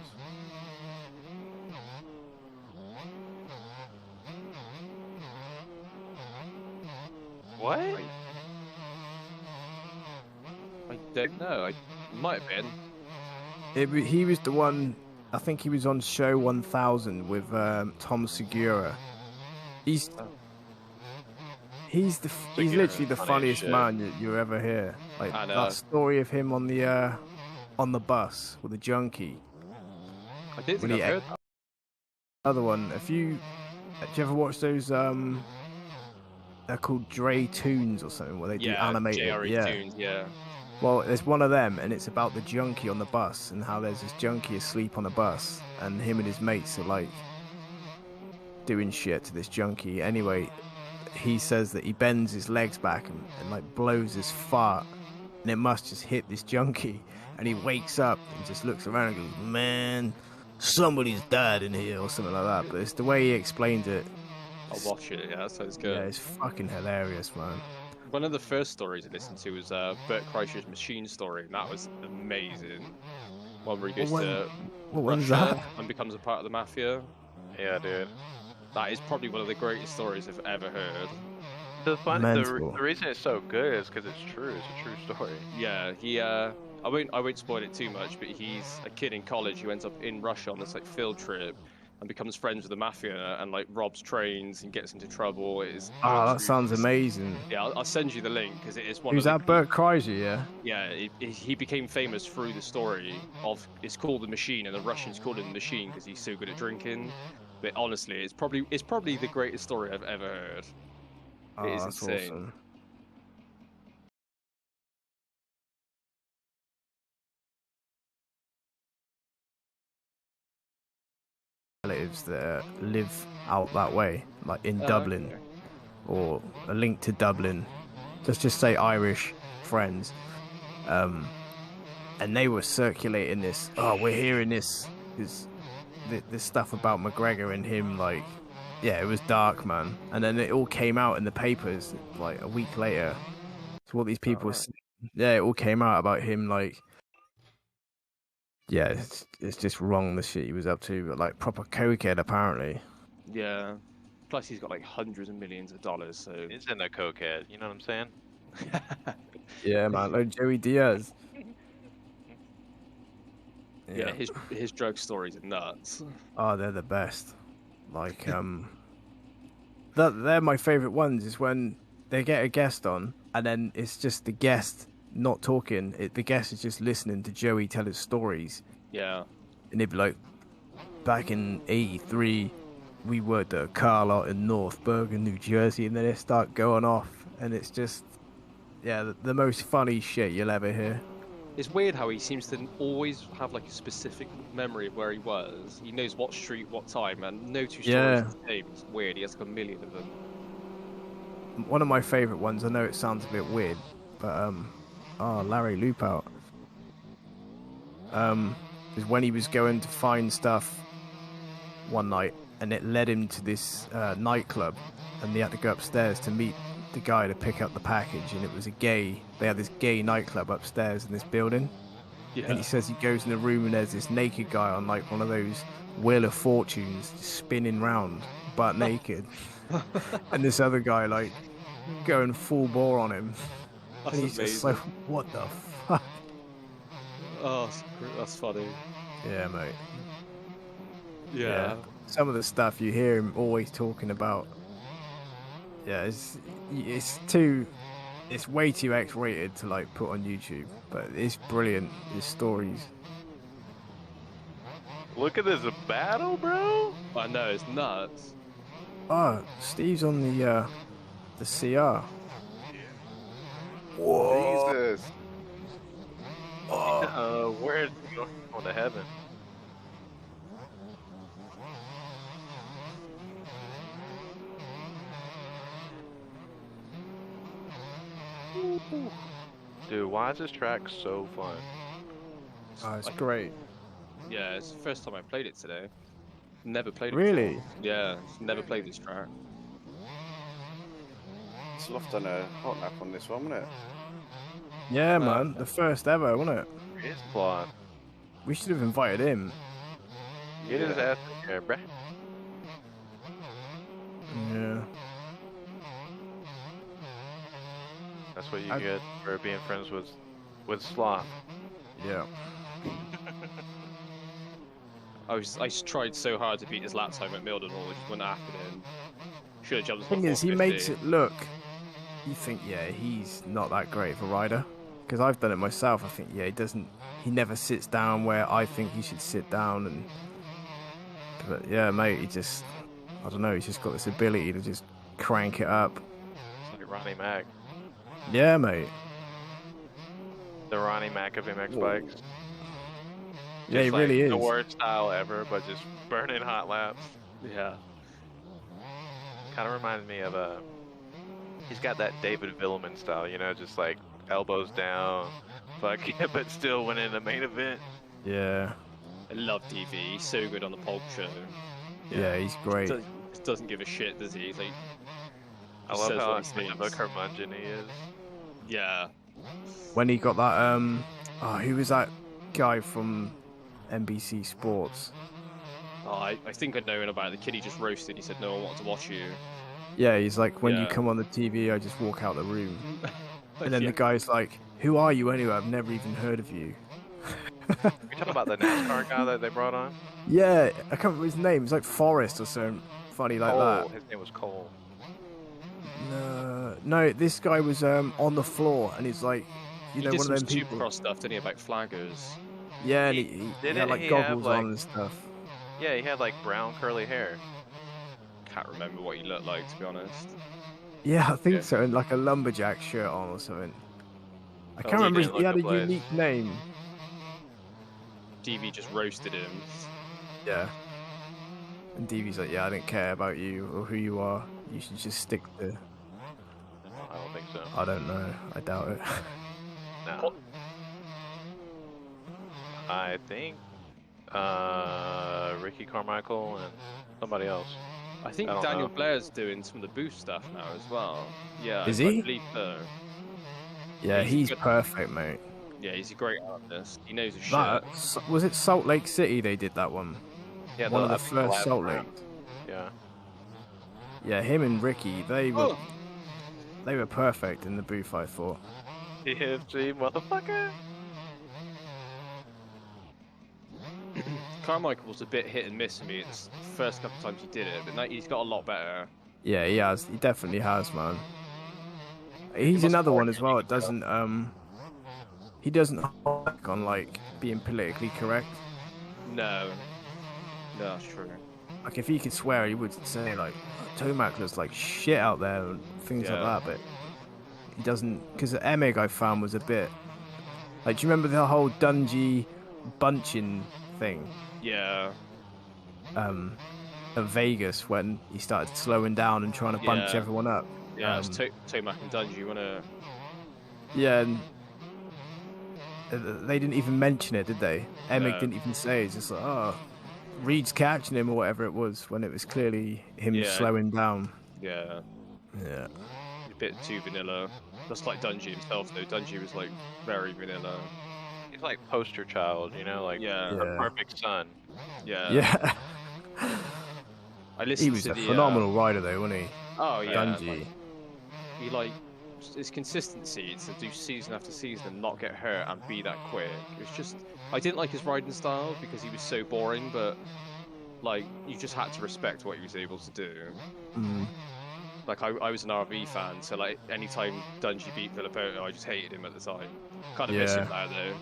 What? I don't know. I might have been. He was the one. I think he was on show 1000 with Tom Segura. He's literally the funniest man you ever hear. Like that story of him on the bus with the junkie. I didn't think I've heard that. Other one. Do you ever watch those? They're called Dre Tunes or something, where they do animated. Tunes, yeah. Well, there's one of them, and it's about the junkie on the bus and how there's this junkie asleep on the bus, and him and his mates are like doing shit to this junkie. Anyway, he says that he bends his legs back and like blows his fart, and it must just hit this junkie, and he wakes up and just looks around and goes, "Man, somebody's died in here," or something like that. But it's the way he explained it. I'll watch it. Yeah, that sounds good. Yeah, it's fucking hilarious, man. One of the first stories I listened to was Bert Kreischer's machine story, and that was amazing. One where he goes to Russia and becomes a part of the mafia. Yeah, dude. That is probably one of the greatest stories I've ever heard. The reason it's so good is because it's true. It's a true story. Yeah, I won't spoil it too much, but he's a kid in college who ends up in Russia on this like field trip and becomes friends with the mafia and like robs trains and gets into trouble. Oh, that sounds amazing. Yeah, I'll send you the link because it is one Who's of the that? Bert Kreischer, yeah? Yeah, he became famous through the story of, it's called The Machine, and the Russians called him The Machine because he's so good at drinking. But honestly, it's probably the greatest story I've ever heard. Oh, It is that's insane. awesome. Relatives that live out that way, like in Dublin, Okay. or a link to Dublin. Let's just say Irish friends. And they were circulating this. Oh, we're hearing this stuff about McGregor and him. Like, yeah, it was dark, man. And then it all came out in the papers like a week later. So what these people were saying, yeah, it all came out about him. Like, yeah, it's just wrong the shit he was up to. But like proper cokehead apparently. Yeah. Plus, he's got like hundreds of millions of dollars. So He's in a cokehead. You know what I'm saying? Yeah, man, like Joey Diaz. yeah, his drug stories are nuts. Oh, they're the best. Like, they're my favorite ones. Is when they get a guest on, and then it's just the guest not talking. The guest is just listening to Joey tell his stories. Yeah. And they'd be like, back in '83, we worked at a car lot in North Bergen, New Jersey, and then they start going off, and it's just, yeah, the most funny shit you'll ever hear. It's weird how he seems to always have like a specific memory of where he was. He knows what street, what time, and no two stories Yeah. are the same. It's weird. He has like a million of them. One of my favorite ones, I know it sounds a bit weird, but Larry Loopout. Is when he was going to find stuff one night, and it led him to this nightclub, and they had to go upstairs to meet the guy to pick up the package, and it was they had this gay nightclub upstairs in this building. Yeah. And he says he goes in the room and there's this naked guy on like one of those Wheel of Fortunes spinning round butt naked. And this other guy like going full bore on him. That's And he's just amazing. like, what the fuck? Oh, that's funny. Yeah, mate. Yeah. Some of the stuff you hear him always talking about. Yeah, it's way too X-rated to like put on YouTube, but it's brilliant. His stories. Look at this battle, bro. I know, it's nuts. Oh, Steve's on the CR. Whoa! Jesus. Where's going to heaven? Dude, why is this track so fun? Oh, it's great. Yeah, it's the first time I played it today. Never played it Really? before. Yeah, never played this track. Sloth done a hot lap on this one, wasn't it? Yeah, man, the first ever, wasn't it? His plot. We should have invited him. Get his ass in here, bruh. Yeah. That's what you get for being friends with Sloth. Yeah. I tried so hard to beat his lap time at Mildenhall, it just wouldn't happen. Should have jumped. The thing is, he makes it look. You think, yeah, he's not that great of a rider. Because I've done it myself. I think, yeah, he never sits down where I think he should sit down. But yeah, mate, I don't know, he's just got this ability to just crank it up. It's like Ronnie Mac. Yeah, mate. The Ronnie Mac of MX bikes. Yeah, he Just really is. The worst style ever, but just burning hot laps. Yeah. Kind of reminds me of he's got that David Villeman style, you know, just like elbows down, fuck yeah, but still winning the main event. Yeah. I love DV. He's so good on the Pulp Show. Yeah, he's great. Doesn't give a shit, does he? He's like, I love says how what he much of a thinks. curmudgeon he is. Yeah. When he got that, who was that guy from NBC Sports? Oh, I think I know him about it. The kid he just roasted. He said no one wanted to watch you. Yeah, he's like, when you Yeah. come on the TV, I just walk out the room. And then Yeah. the guy's like, "Who are you anyway? I've never even heard of you." You talking about the NASCAR guy that they brought on? Yeah, I can't remember his name. It's like Forrest or something funny like Cole. His name was Cole. that. No, this guy was on the floor, and he's like, He one did of some them people. Supercross stuff, didn't he, about flaggers? Yeah, and He- he didn't had like he have, goggles like- on and stuff. Yeah, he had like brown curly hair. Can't remember what he looked like, to be honest. Yeah, I think Yeah. so, and like a lumberjack shirt on or something. I can't he remember. didn't He had a look the place. unique name. DV just roasted him. Yeah. And Davey's like, "Yeah, I didn't care about you or who you are. You should just stick to." No, I don't think so. I don't know. I doubt it. No. I think Ricky Carmichael and somebody else. I think I don't Daniel know. Blair's doing some of the boost stuff now as well. Yeah, Is I he? believe so. Yeah, he's good. perfect, mate. Yeah, he's a great artist. He knows his shit. That was it. Salt Lake City. They did that one. Yeah, One of the I think first last Salt round. Lake. Yeah. Yeah, him and Ricky. They were Oh, they were perfect in the booth. I thought. TFG, motherfucker. Carmichael was a bit hit and miss for me. It's the first couple of times he did it, but now he's got a lot better. Yeah, he has. He definitely has, man. He's must another have one worked as well. really It doesn't. He doesn't hold back on like being politically correct. No, that's true. Like if he could swear, he would say like Tomac looks like shit out there and things like Yeah. that. But he doesn't, because the Emig I found was a bit like. Do you remember the whole Dungy bunching thing? Yeah, At Vegas when he started slowing down and trying to bunch Yeah. everyone up. yeah. It's Tomac and Dungy. You wanna? Yeah, and they didn't even mention it, did they? Emig No. didn't even say. It's just like, oh, Reed's catching him or whatever it was when it was clearly him Yeah. slowing down. Yeah, Yeah. a bit too vanilla. Just like Dungy himself, though. Dungy was like very vanilla. He's like poster child, you know, like Yeah, the Yeah. perfect son. yeah. Yeah. I He listened was to a the, phenomenal rider though, wasn't he? Oh yeah, Dungy. he like his consistency to do season after season and not get hurt and be that quick. It's just I didn't like his riding style because he was so boring, but like you just had to respect what he was able to do. Mm. Like I was an RV fan, so like anytime Dungy beat Filippo, I just hated him at the time. Kind of miss Yeah. him now though.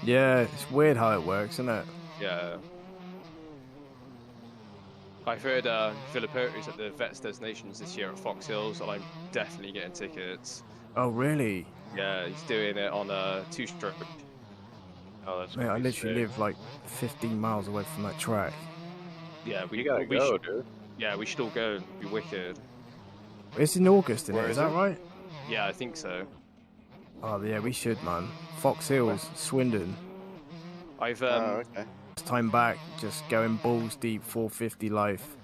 Yeah, it's weird how it works, isn't it? Yeah. I've heard Filippo is at the Vets Destinations this year at Fox Hills, and I'm definitely getting tickets. Oh, really? Yeah, he's doing it on a two-stroke. Oh, that's Mate, gonna I be literally sick. live like 15 miles away from that track. Yeah, You gotta we go, should, dude. yeah, we should all go. It'd be wicked. It's in August, isn't Where it? is Is that it? right? Yeah, I think so. Oh, yeah, we should, man. Fox Hills, Swindon. I've Oh, okay. This time back, just going balls deep, 450 life.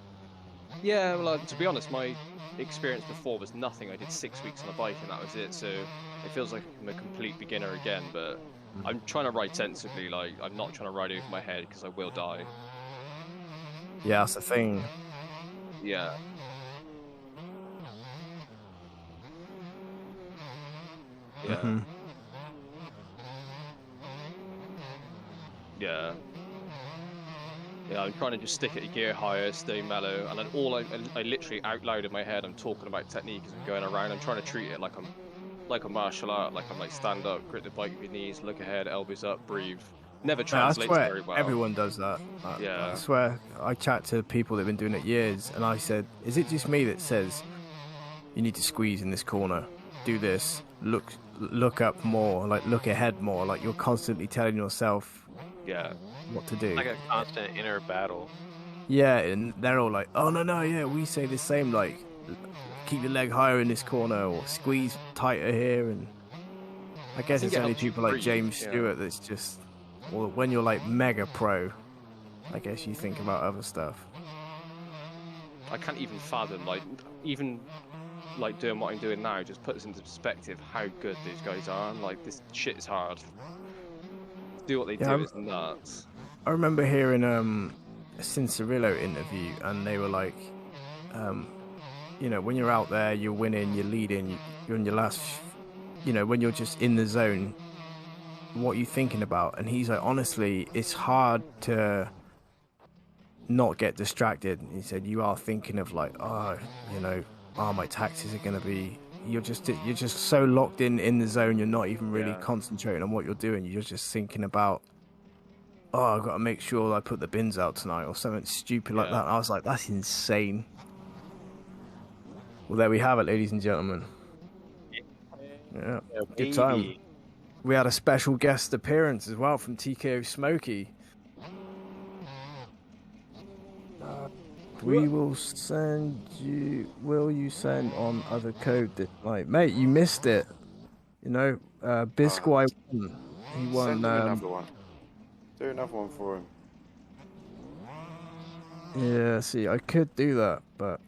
yeah, well, to be honest, my experience before was nothing. I did 6 weeks on a bike and that was it. So it feels like I'm a complete beginner again. But I'm trying to ride sensibly. Like I'm not trying to ride over my head because I will die. Yeah, that's the thing. Yeah. Yeah. Mhm. Yeah. Yeah, I'm trying to just stick it a gear higher, stay mellow, and then I literally out loud in my head, I'm talking about technique as I'm going around. I'm trying to treat it like I'm like a martial art, like I'm like stand up, grip the bike with your knees, look ahead, elbows up, breathe. Never Yeah, I translates swear, very well. everyone does that. Yeah. I swear, I chat to people that have been doing it years, and I said, is it just me that says, you need to squeeze in this corner, do this, look up more, like look ahead more, like you're constantly telling yourself Yeah. what to do. Like a constant inner battle. Yeah, and they're all like, oh no, yeah, we say the same, like, keep your leg higher in this corner, or squeeze tighter here, and I guess think it's it only helps you people like breathe, James yeah. Stewart that's just, or when you're like mega pro, I guess you think about other stuff. I can't even fathom, like, even like doing what I'm doing now just puts into perspective how good these guys are. Like, this shit is hard. Do what they Yeah, do is nuts. I remember hearing a Cincerillo interview, and they were like, you know, when you're out there, you're winning, you're leading, you're in your last you know, when you're just in the zone, what you're thinking about. And he's like, honestly, it's hard to not get distracted. He said, you are thinking of like, oh, you know, oh, my taxes are going to be, you're just so locked in the zone. You're not even really concentrating on what you're doing. You're just thinking about, oh, I've got to make sure I put the bins out tonight or something stupid like that. And I was like, that's insane. Well, there we have it, ladies and gentlemen. Yeah, good time. We had a special guest appearance as well from TKO Smokey. We will send you. Will you send on other code this night, mate? You missed it. You know, Bisquai won. He won. Send him another one. Do another one for him. Yeah, see, I could do that, but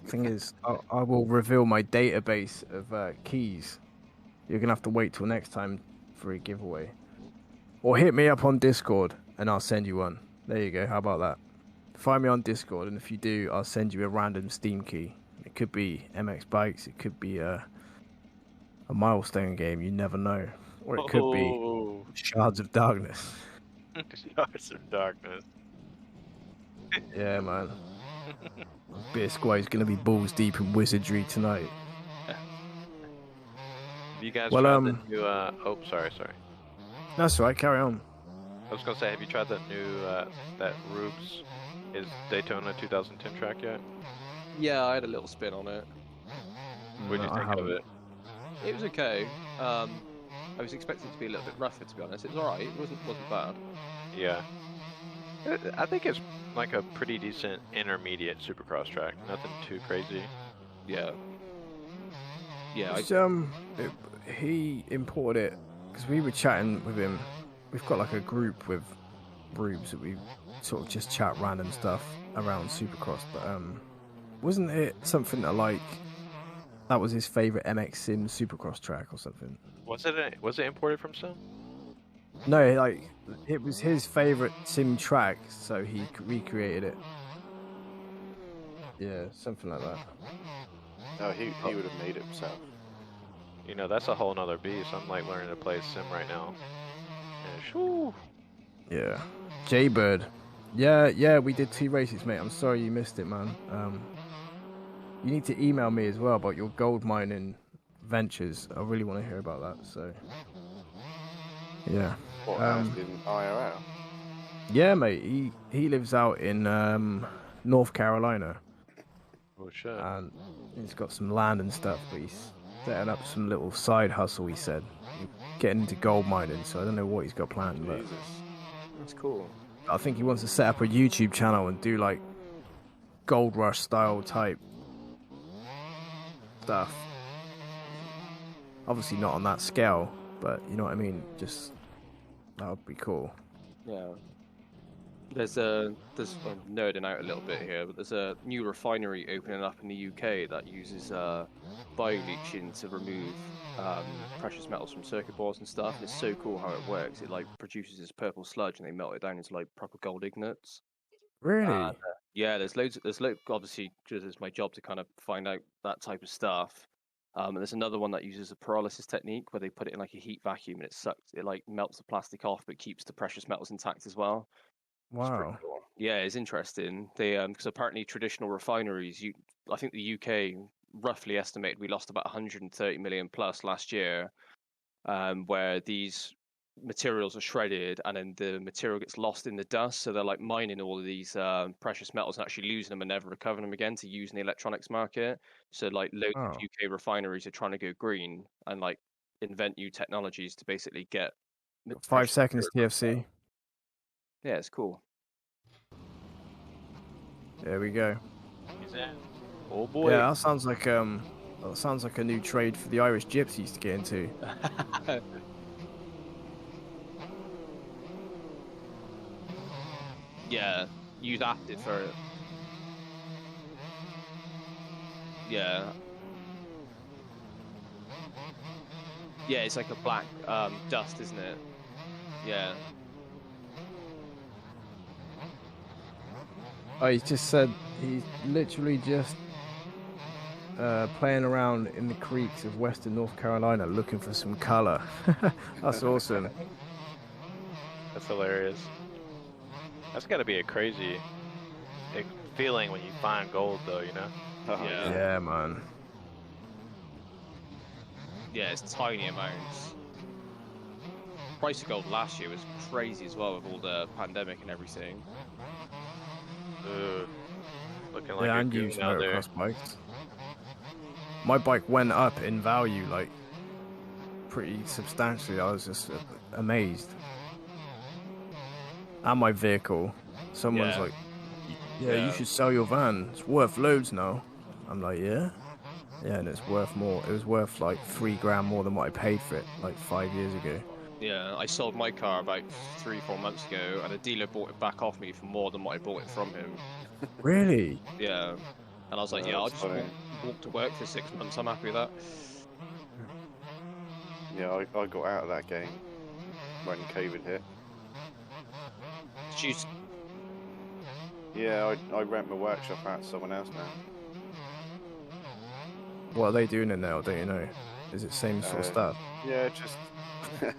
the thing is, I will reveal my database of keys. You're gonna have to wait till next time for a giveaway, or hit me up on Discord and I'll send you one. There you go. How about that? Find me on Discord, and if you do, I'll send you a random Steam key. It could be MX Bikes, it could be a milestone game, you never know. Or it could be Shards of Darkness. Shards of Darkness. Yeah, man. Bisquai's gonna be balls deep in wizardry tonight. Have you guys tried the new, oh, sorry. That's right, carry on. I was gonna say, have you tried that new, that Rubes is Daytona 2010 track yet? Yeah, I had a little spin on it. What did you think of it? It was okay. I was expecting it to be a little bit rougher, to be honest. It was alright, it wasn't bad. Yeah. I think it's like a pretty decent intermediate supercross track. Nothing too crazy. Yeah. Yeah, he imported it, because we were chatting with him. We've got like a group with Rubes that we sort of just chat random stuff around Supercross, but wasn't it something that was his favorite MX Sim Supercross track or something? Was it imported from Sim? No, like it was his favorite Sim track, so he recreated it. Yeah, something like that. No, he would have made it himself. You know, that's a whole nother beast. I'm like learning to play Sim right now. Yeah. Jaybird. Yeah, we did 2 races, mate. I'm sorry you missed it, man. You need to email me as well about your gold mining ventures. I really want to hear about that, so... Yeah. What, in IRL? Yeah, mate. He lives out in North Carolina. Oh, shit. And he's got some land and stuff, but he's setting up some little side hustle, he said. Getting into gold mining, so I don't know what he's got planned, but... That's cool. I think he wants to set up a YouTube channel and do, like, Gold Rush style type stuff. Obviously not on that scale, but you know what I mean? Just, that would be cool. Yeah. I'm nerding out a little bit here, but there's a new refinery opening up in the UK that uses bioleaching to remove precious metals from circuit boards and stuff. And it's so cool how it works. It like produces this purple sludge, and they melt it down into like proper gold ignites. Really? Yeah, there's loads. Obviously, because it's my job to kind of find out that type of stuff. And there's another one that uses a pyrolysis technique where they put it in like a heat vacuum and it like melts the plastic off, but keeps the precious metals intact as well. Wow. Cool. Yeah, it's interesting. They because apparently traditional refineries, I think the UK roughly estimated we lost about 130 million plus last year, where these materials are shredded and then the material gets lost in the dust. So they're like mining all of these precious metals and actually losing them and never recovering them again to use in the electronics market. So like loads of UK refineries are trying to go green and like invent new technologies to basically get 5 seconds TFC. Yeah, it's cool. There we go. Oh boy. Yeah, that sounds like a new trade for the Irish gypsies to get into. Yeah, use acid for it. Yeah. Yeah, it's like a black dust, isn't it? Yeah. Oh, he just said he literally just playing around in the creeks of Western North Carolina looking for some color. That's awesome. That's hilarious. That's got to be a crazy feeling when you find gold, though, you know? Oh, Yeah, man. Yeah, it's tiny amounts. Price of gold last year was crazy as well with all the pandemic and everything. Looking like Yeah, a and used goon out there. motocross bikes. My bike went up in value, like, pretty substantially. I was just amazed. And my vehicle. Someone's like, yeah, you should sell your van. It's worth loads now. I'm like, yeah? Yeah, and it's worth more. It was worth like $3,000 more than what I paid for it, like 5 years ago. Yeah, I sold my car about 3-4 months ago, and a dealer bought it back off me for more than what I bought it from him. Really? Yeah. And I was like, yeah, I'll just walk to work for 6 months. I'm happy with that. Yeah, I got out of that game when COVID hit. Jeez. Yeah, I rent my workshop out to someone else now. What are they doing in there, don't you know? Is it same sort of stuff? Yeah, just... yeah,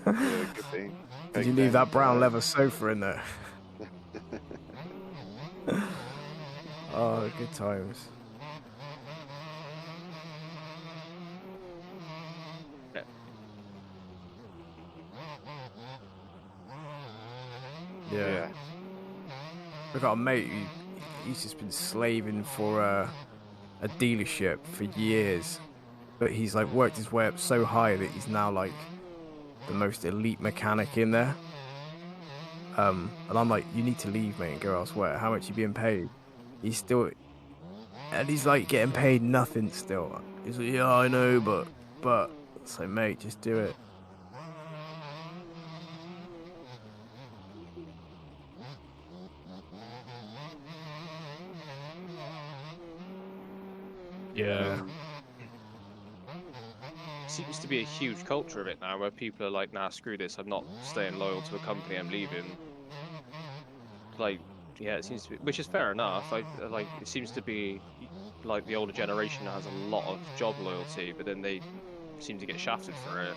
could be. Did you leave that brown leather sofa in there? Oh, good times. Yeah. We've got a mate he's just been slaving for a dealership for years, but he's like worked his way up so high that he's now like the most elite mechanic in there. And I'm like, you need to leave, mate, and go elsewhere. How much are you being paid? He's like getting paid nothing still. He's like, yeah, I know, but it's like, mate, just do it. Yeah. Seems to be a huge culture of it now, where people are like, nah, screw this, I'm not staying loyal to a company, I'm leaving. Like, yeah, it seems to be, which is fair enough. Like, it seems to be like the older generation has a lot of job loyalty, but then they seem to get shafted for it.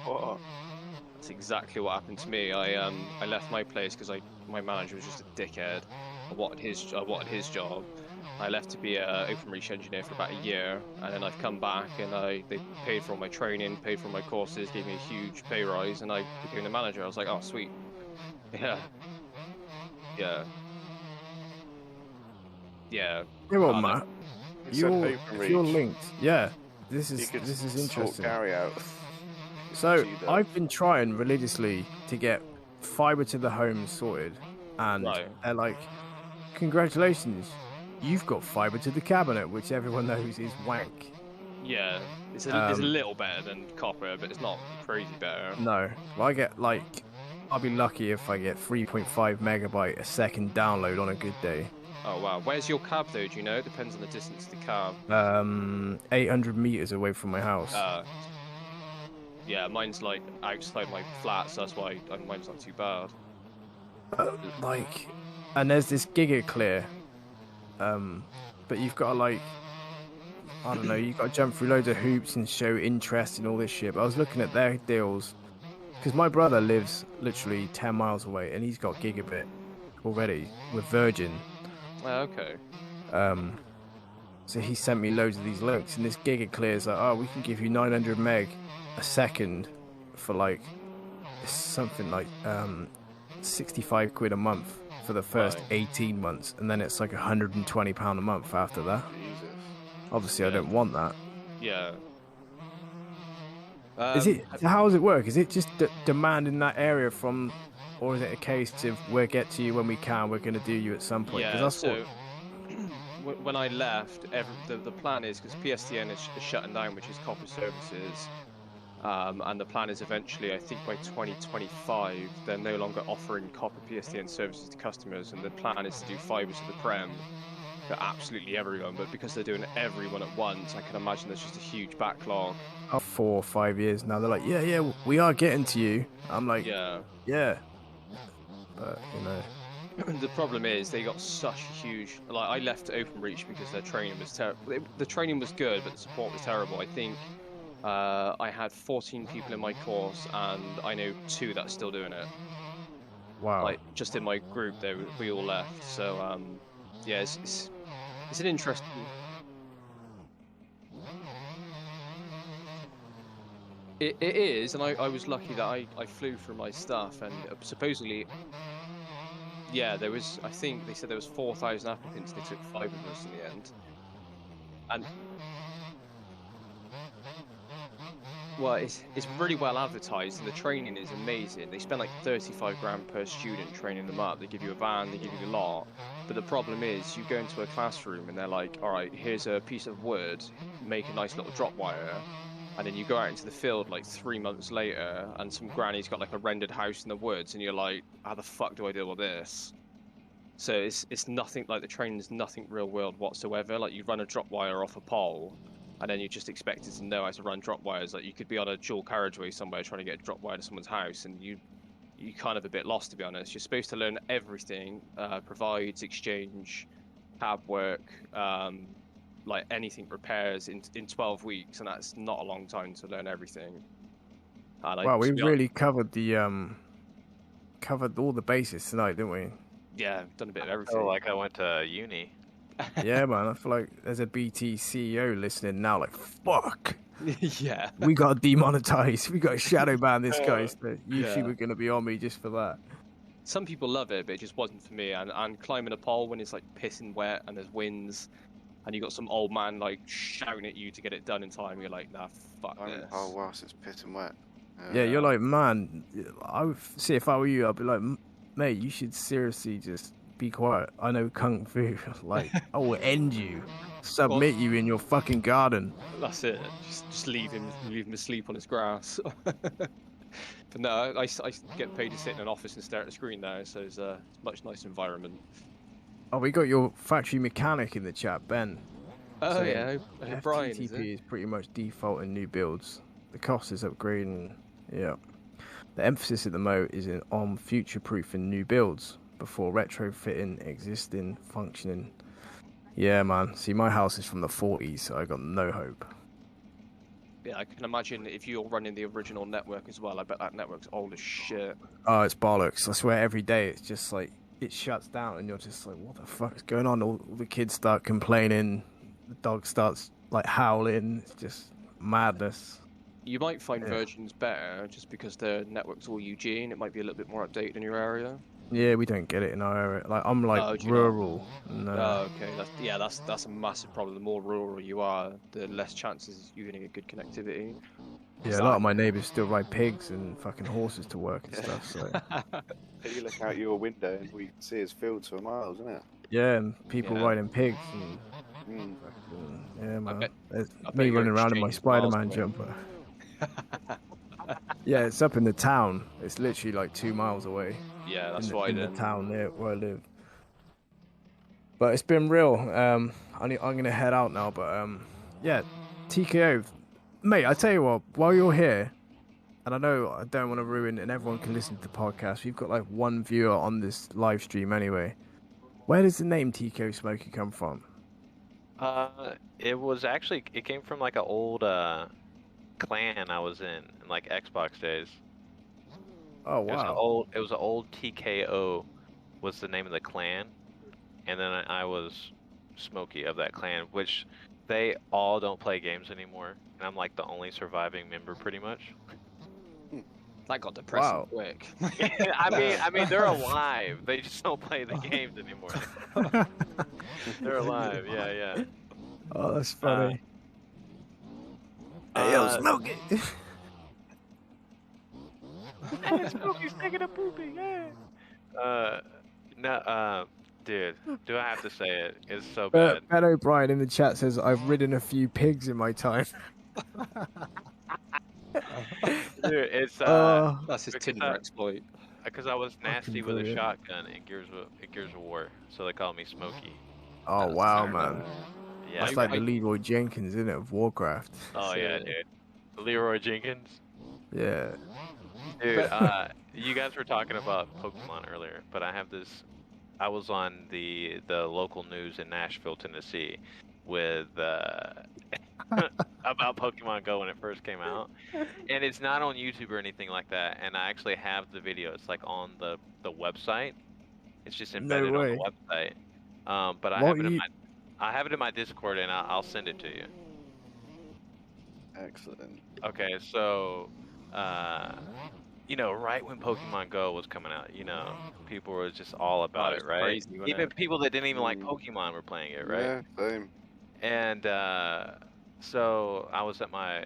What? That's exactly what happened to me. I left my place because my manager was just a dickhead. I wanted his job. I left to be an open reach engineer for about a year, and then I've come back and they paid for all my training, paid for all my courses, gave me a huge pay rise, and I became the manager. I was like, oh sweet, yeah. Well, Matt, if you're linked, yeah, this is interesting. Carry out. So I've been trying religiously to get fiber to the home sorted, and they're like, congratulations, you've got fiber to the cabinet, which everyone knows is wank. Yeah, it's a little better than copper, but it's not crazy better. No, well, I get like, I'll be lucky if I get 3.5 megabyte a second download on a good day. Oh wow, where's your cab though? Do you know? It depends on the distance to the cab. 800 meters away from my house. Yeah, mine's like outside my flat, so that's why mine's not too bad. And there's this GigaClear, but you've got to like, I don't know, you've got to jump through loads of hoops and show interest in all this shit. But I was looking at their deals, because my brother lives literally 10 miles away, and he's got gigabit already with Virgin. Okay. So he sent me loads of these links, and this GigaClear is like, oh, we can give you 900 meg a second for like something like 65 quid a month for the first 18 months, and then it's like £120 a month after that. Jesus. Obviously, I don't want that. Yeah. Is it? How does it work? Is it just demand in that area from, or is it a case of we'll get to you when we can? We're going to do you at some point. Yeah. When I left, the plan is, because PSTN is shutting down, which is copper services. And the plan is eventually, I think by 2025, they're no longer offering copper PSTN services to customers, and the plan is to do fiber to the prem. for absolutely everyone, but because they're doing everyone at once, I can imagine there's just a huge backlog. 4 or 5 years now, they're like, yeah, we are getting to you. I'm like, yeah. But, you know. The problem is they got such a huge... Like, I left OpenReach because their training was terrible. The training was good, but the support was terrible. I think I had 14 people in my course, and I know 2 that's still doing it. Wow. Like, just in my group, we all left. So, yeah, it's an interesting... It is, and I was lucky that I flew through my stuff, and supposedly... Yeah, there was, I think they said there was 4,000 applicants, they took 5 of us in the end. And... Well, it's really well advertised, and the training is amazing. They spend like 35 grand per student training them up. They give you a van, they give you a lot. But the problem is, you go into a classroom and they're like, all right, here's a piece of wood, make a nice little drop wire. And then you go out into the field like 3 months later, and some granny's got like a rendered house in the woods, and you're like, how the fuck do I deal with this? So it's nothing, like the training is nothing real world whatsoever. Like you run a drop wire off a pole, and then you're just expected to know how to run drop wires. Like you could be on a dual carriageway somewhere trying to get a drop wire to someone's house, and you kind of a bit lost, to be honest. You're supposed to learn everything, provides, exchange, cab work, like anything repairs in 12 weeks, and that's not a long time to learn everything. Wow, we really covered all the bases tonight, didn't we? Yeah, done a bit of everything. Oh, like I went to uni. Yeah, man, I feel like there's a BT CEO listening now, like, fuck. Yeah. We got demonetized. We got to shadow ban this guy. So YouTube are going to be on me just for that. Some people love it, but it just wasn't for me. And climbing a pole when it's like pissing wet and there's winds, and you got some old man like shouting at you to get it done in time, you're like, nah, fuck this. Oh, whilst it's pissing wet. Yeah, you're like, man, I would see if I were you, I'd be like, mate, you should seriously just be quiet. I know kung fu. Like, I will end you, submit you in your fucking garden. That's it. Just leave him asleep on his grass. But no, I get paid to sit in an office and stare at a screen now, so it's a much nicer environment. Oh, we got your factory mechanic in the chat, Ben. Oh, so yeah, Brian. FTTP is pretty much default in new builds. The cost is upgrading. Yeah. The emphasis at the moment is on future-proofing new builds before retrofitting existing functioning. Yeah, man. See, my house is from the 40s, so I got no hope. Yeah, I can imagine if you're running the original network as well, I bet that network's old as shit. Oh, it's bollocks. I swear every day it's just like, it shuts down and you're just like, what the fuck is going on? All the kids start complaining, the dog starts like howling. It's just madness. You might find Virgin's better just because the network's all UG and it might be a little bit more updated in your area. Yeah, we don't get it in our area. Like, I'm like rural. No. Oh, okay. That's a massive problem. The more rural you are, the less chances you're going to get good connectivity. Yeah, a lot of my neighbours still ride pigs and fucking horses to work and stuff. So. You look out your window and all you can see is fields for miles, isn't it? Yeah, and people riding pigs. And yeah, man. Me running around in my Spider-Man jumper. Yeah, it's up in the town. It's literally like 2 miles away. Yeah, that's why in the town near where I live. But it's been real. I'm gonna head out now. But yeah, TKO, mate. I tell you what, while you're here, and I know I don't want to ruin, and everyone can listen to the podcast. We've got like 1 viewer on this live stream anyway. Where does the name TKO Smokey come from? It came from like an old clan I was in like Xbox days. Oh wow! It was an old TKO was the name of the clan, and then I was Smokey of that clan, which they all don't play games anymore, and I'm like the only surviving member pretty much. That got depressing quick. I mean they're alive. They just don't play the games anymore. They're alive. Yeah. Oh, that's funny. Hey, yo, Smokey. Hey, Smokey's taking a poopy, yeah. No, dude, do I have to say it? It's so bad. Ben O'Brien in the chat says, I've ridden a few pigs in my time. Dude, it's, that's his Tinder exploit. Because I was nasty with a shotgun in Gears of War, so they call me Smokey. Oh That's wow, fair man. enough. Yeah. That's like the Leroy Jenkins, isn't it, of Warcraft? Oh yeah, dude. Leroy Jenkins. Yeah. Dude, you guys were talking about Pokemon earlier, but I have this. I was on the local news in Nashville, Tennessee, with about Pokemon Go when it first came out, and it's not on YouTube or anything like that. And I actually have the video. It's like on the website. It's just No embedded on the way. website. But I What have it you? I have it in my Discord, and I'll send it to you. Excellent. Okay, so, right when Pokemon Go was coming out, people were just all about it's it, right? crazy, wasn't Even it? people that didn't even like Pokemon were playing it, right? Yeah, same. And so I was at my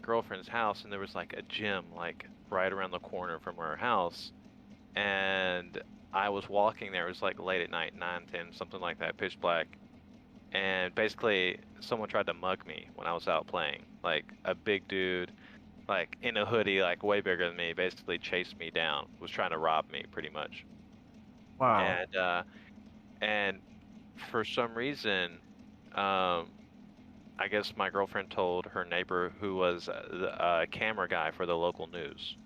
girlfriend's house, and there was like a gym like right around the corner from her house, and I was walking there. It was like late at night, 9, 10, something like that, pitch black. And basically, someone tried to mug me when I was out playing. Like a big dude, like in a hoodie, like way bigger than me, basically chased me down. Was trying to rob me, pretty much. Wow. And for some reason, I guess my girlfriend told her neighbor, who was a camera guy for the local news.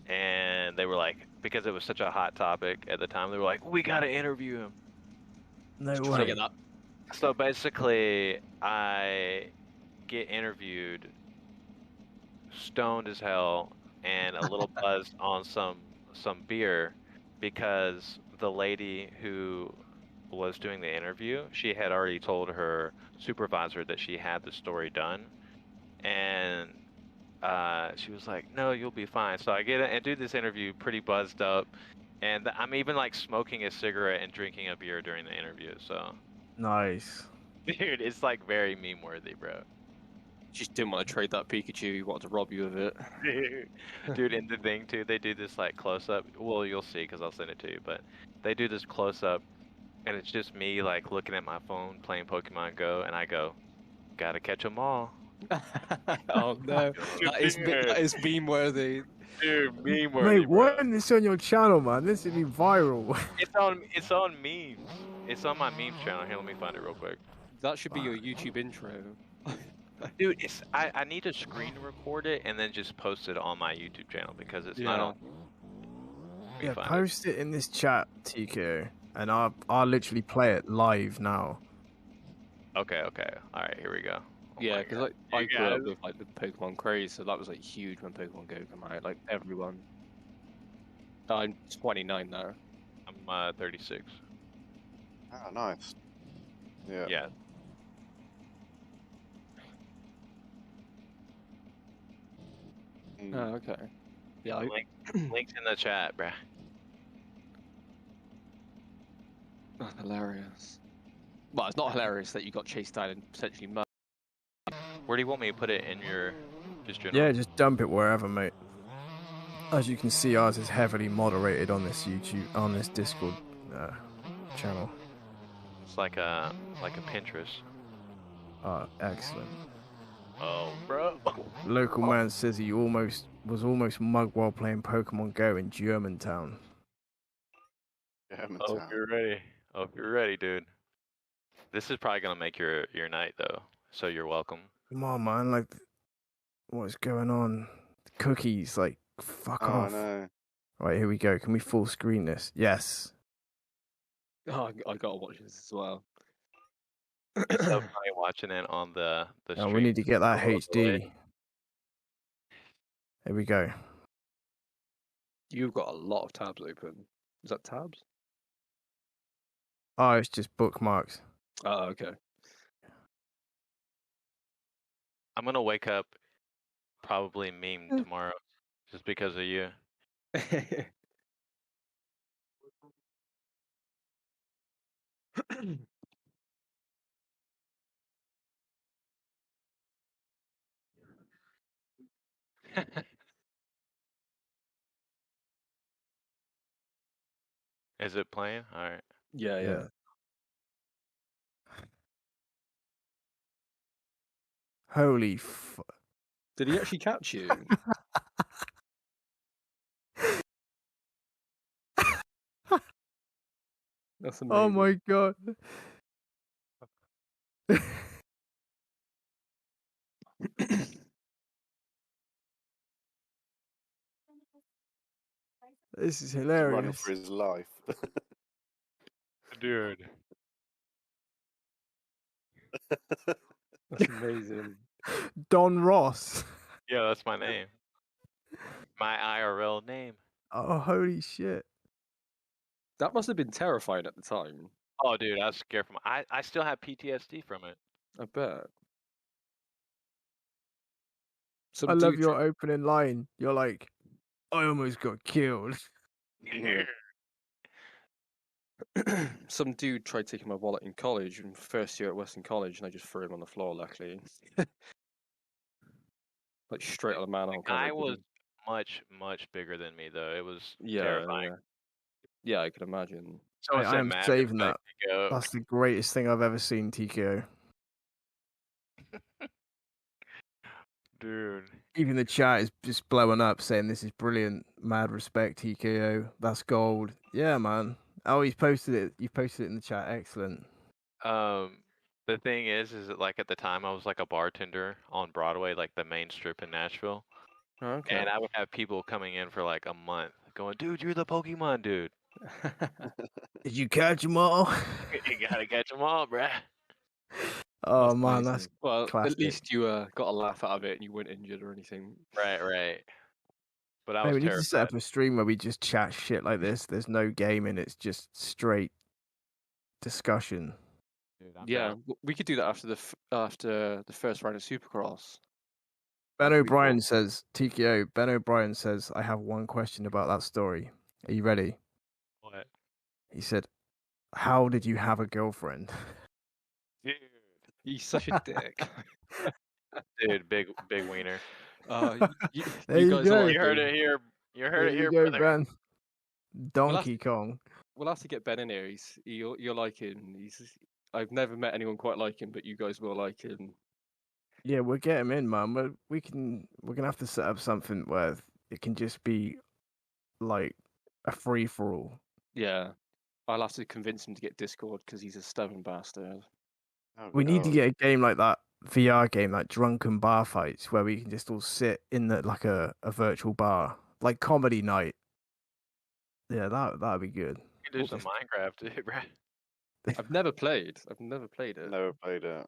And they were like, because it was such a hot topic at the time, they were like, we gotta interview him. No Trying to way. get that. So basically, I get interviewed, stoned as hell, and a little buzzed on some beer, because the lady who was doing the interview, she had already told her supervisor that she had the story done, and she was like, "No, you'll be fine." So I get it and do this interview pretty buzzed up, and I'm even like smoking a cigarette and drinking a beer during the interview. So, Nice. dude, it's like very meme worthy, bro. Just didn't want to trade that Pikachu. He wanted to rob you of it. Dude, and the thing too, they do this like close up. Well, you'll see because I'll send it to you. But they do this close up, and it's just me like looking at my phone playing Pokemon Go, and I go, "Gotta catch 'em all." Oh no, that is meme worthy. Dude, meme worthy, Mate, why isn't this on your channel, man? This would be viral. It's on memes. It's on my memes channel. Here, let me find it real quick. That should be your YouTube intro. Dude, I need to screen record it and then just post it on my YouTube channel because it's not on. Yeah, post it in this chat, TK, and I'll literally play it live now. Okay. All right, here we go. Yeah, because like I grew up with like the Pokemon craze, so that was like huge when Pokemon Go came out. Like everyone. I'm 29 now. I'm 36. Oh, nice. Yeah. Yeah. Oh, okay. Yeah. Links in the chat, bruh. Oh, hilarious. Well, it's not hilarious that you got chased down and potentially murdered. Where do you want me to put it in your general? Yeah, just dump it wherever, mate. As you can see, ours is heavily moderated on this Discord channel. It's like a Pinterest. Excellent. Oh, bro. Local man says he was almost mugged while playing Pokemon Go in Germantown. Hope you're ready. Hope you're ready, dude. This is probably gonna make your night, though. So you're welcome. Come on, man. Like, what's going on? Cookies, like, fuck off. No. Right, here we go. Can we full screen this? Yes. Oh, I gotta watch this as well. It's so funny watching it on the stream. We need to get that HD. Here we go. You've got a lot of tabs open. Is that tabs? Oh, it's just bookmarks. Oh, okay. I'm gonna wake up probably meme tomorrow, just because of you. Is it playing? All right. Yeah. Holy Did he actually catch you? That's amazing. Oh my god. This is He's running hilarious. for his life. Dude. That's amazing. Don Ross. Yeah, that's my name. My IRL name. Oh, holy shit. That must have been terrifying at the time. Oh, dude, I was scared from. I still have PTSD from it. I bet. I love your opening line. You're like, I almost got killed. Some dude tried taking my wallet in college, in first year at Western College, and I just threw him on the floor, luckily. Like straight on the manhole cover. I was much bigger than me though. It was Yeah, terrifying. yeah, I can imagine. I am saving that. That's the greatest thing I've ever seen, TKO. Dude. Even the chat is just blowing up saying this is brilliant. Mad respect, TKO. That's gold. Yeah, man. Oh, he's posted it. You posted it in the chat. Excellent. The thing is that like at the time I was like a bartender on Broadway, like the main strip in Nashville. Oh, okay. And I would have people coming in for like a month going, dude, you're the Pokemon dude. Did you catch them all? You gotta catch them all, bruh. Oh, That's man, amazing. that's well. classic. At least you got a laugh out of it and you weren't injured or anything. Right. But I Hey, was we need to set terrified. up a stream where we just chat shit like this. There's no gaming. It's just straight discussion. Dude, I'm Yeah, down. we could do that after the first round of Supercross. Ben That'd be O'Brien cool. says, TKO, Ben O'Brien says, I have one question about that story. Are you ready? What? He said, how did you have a girlfriend? Dude. He's such a dick. Dude, big wiener. There you you guys go. are like You heard him. it here. You heard There it you here, go, brother. Ben. Donkey Kong. We'll have to get Ben in here. You'll like him. I've never met anyone quite like him, but you guys will like him. Yeah, we'll get him in, man. We're gonna have to set up something where it can just be like a free for all. Yeah, I'll have to convince him to get Discord because he's a stubborn bastard. Oh, We need to God. get a game like that, VR game, like drunken bar fights, where we can just all sit in like a virtual bar, like comedy night. Yeah, that'd be good. You can do some Minecraft, dude, bruh. I've never played it. Never played it.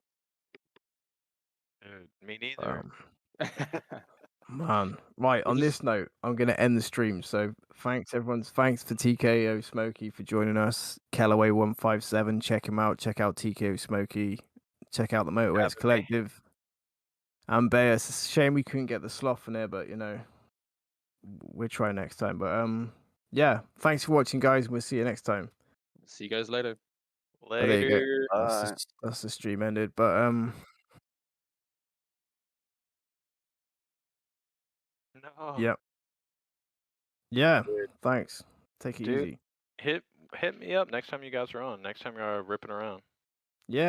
Dude, me neither. Man, right. On this note, I'm gonna end the stream. So thanks everyone. Thanks for TKO Smokey for joining us. Kellaway157. Check him out. Check out TKO Smokey. Check out the MotoX Collective. And Bayer. It's a shame we couldn't get the sloth in there, but you know, we'll try next time. But yeah. Thanks for watching, guys. We'll see you next time. See you guys later. Oh, there you go. Bye. That's the stream ended. But No. Yep. Yeah. Dude. Thanks. Take it easy. Hit me up next time you guys are on. Next time you're ripping around. Yeah.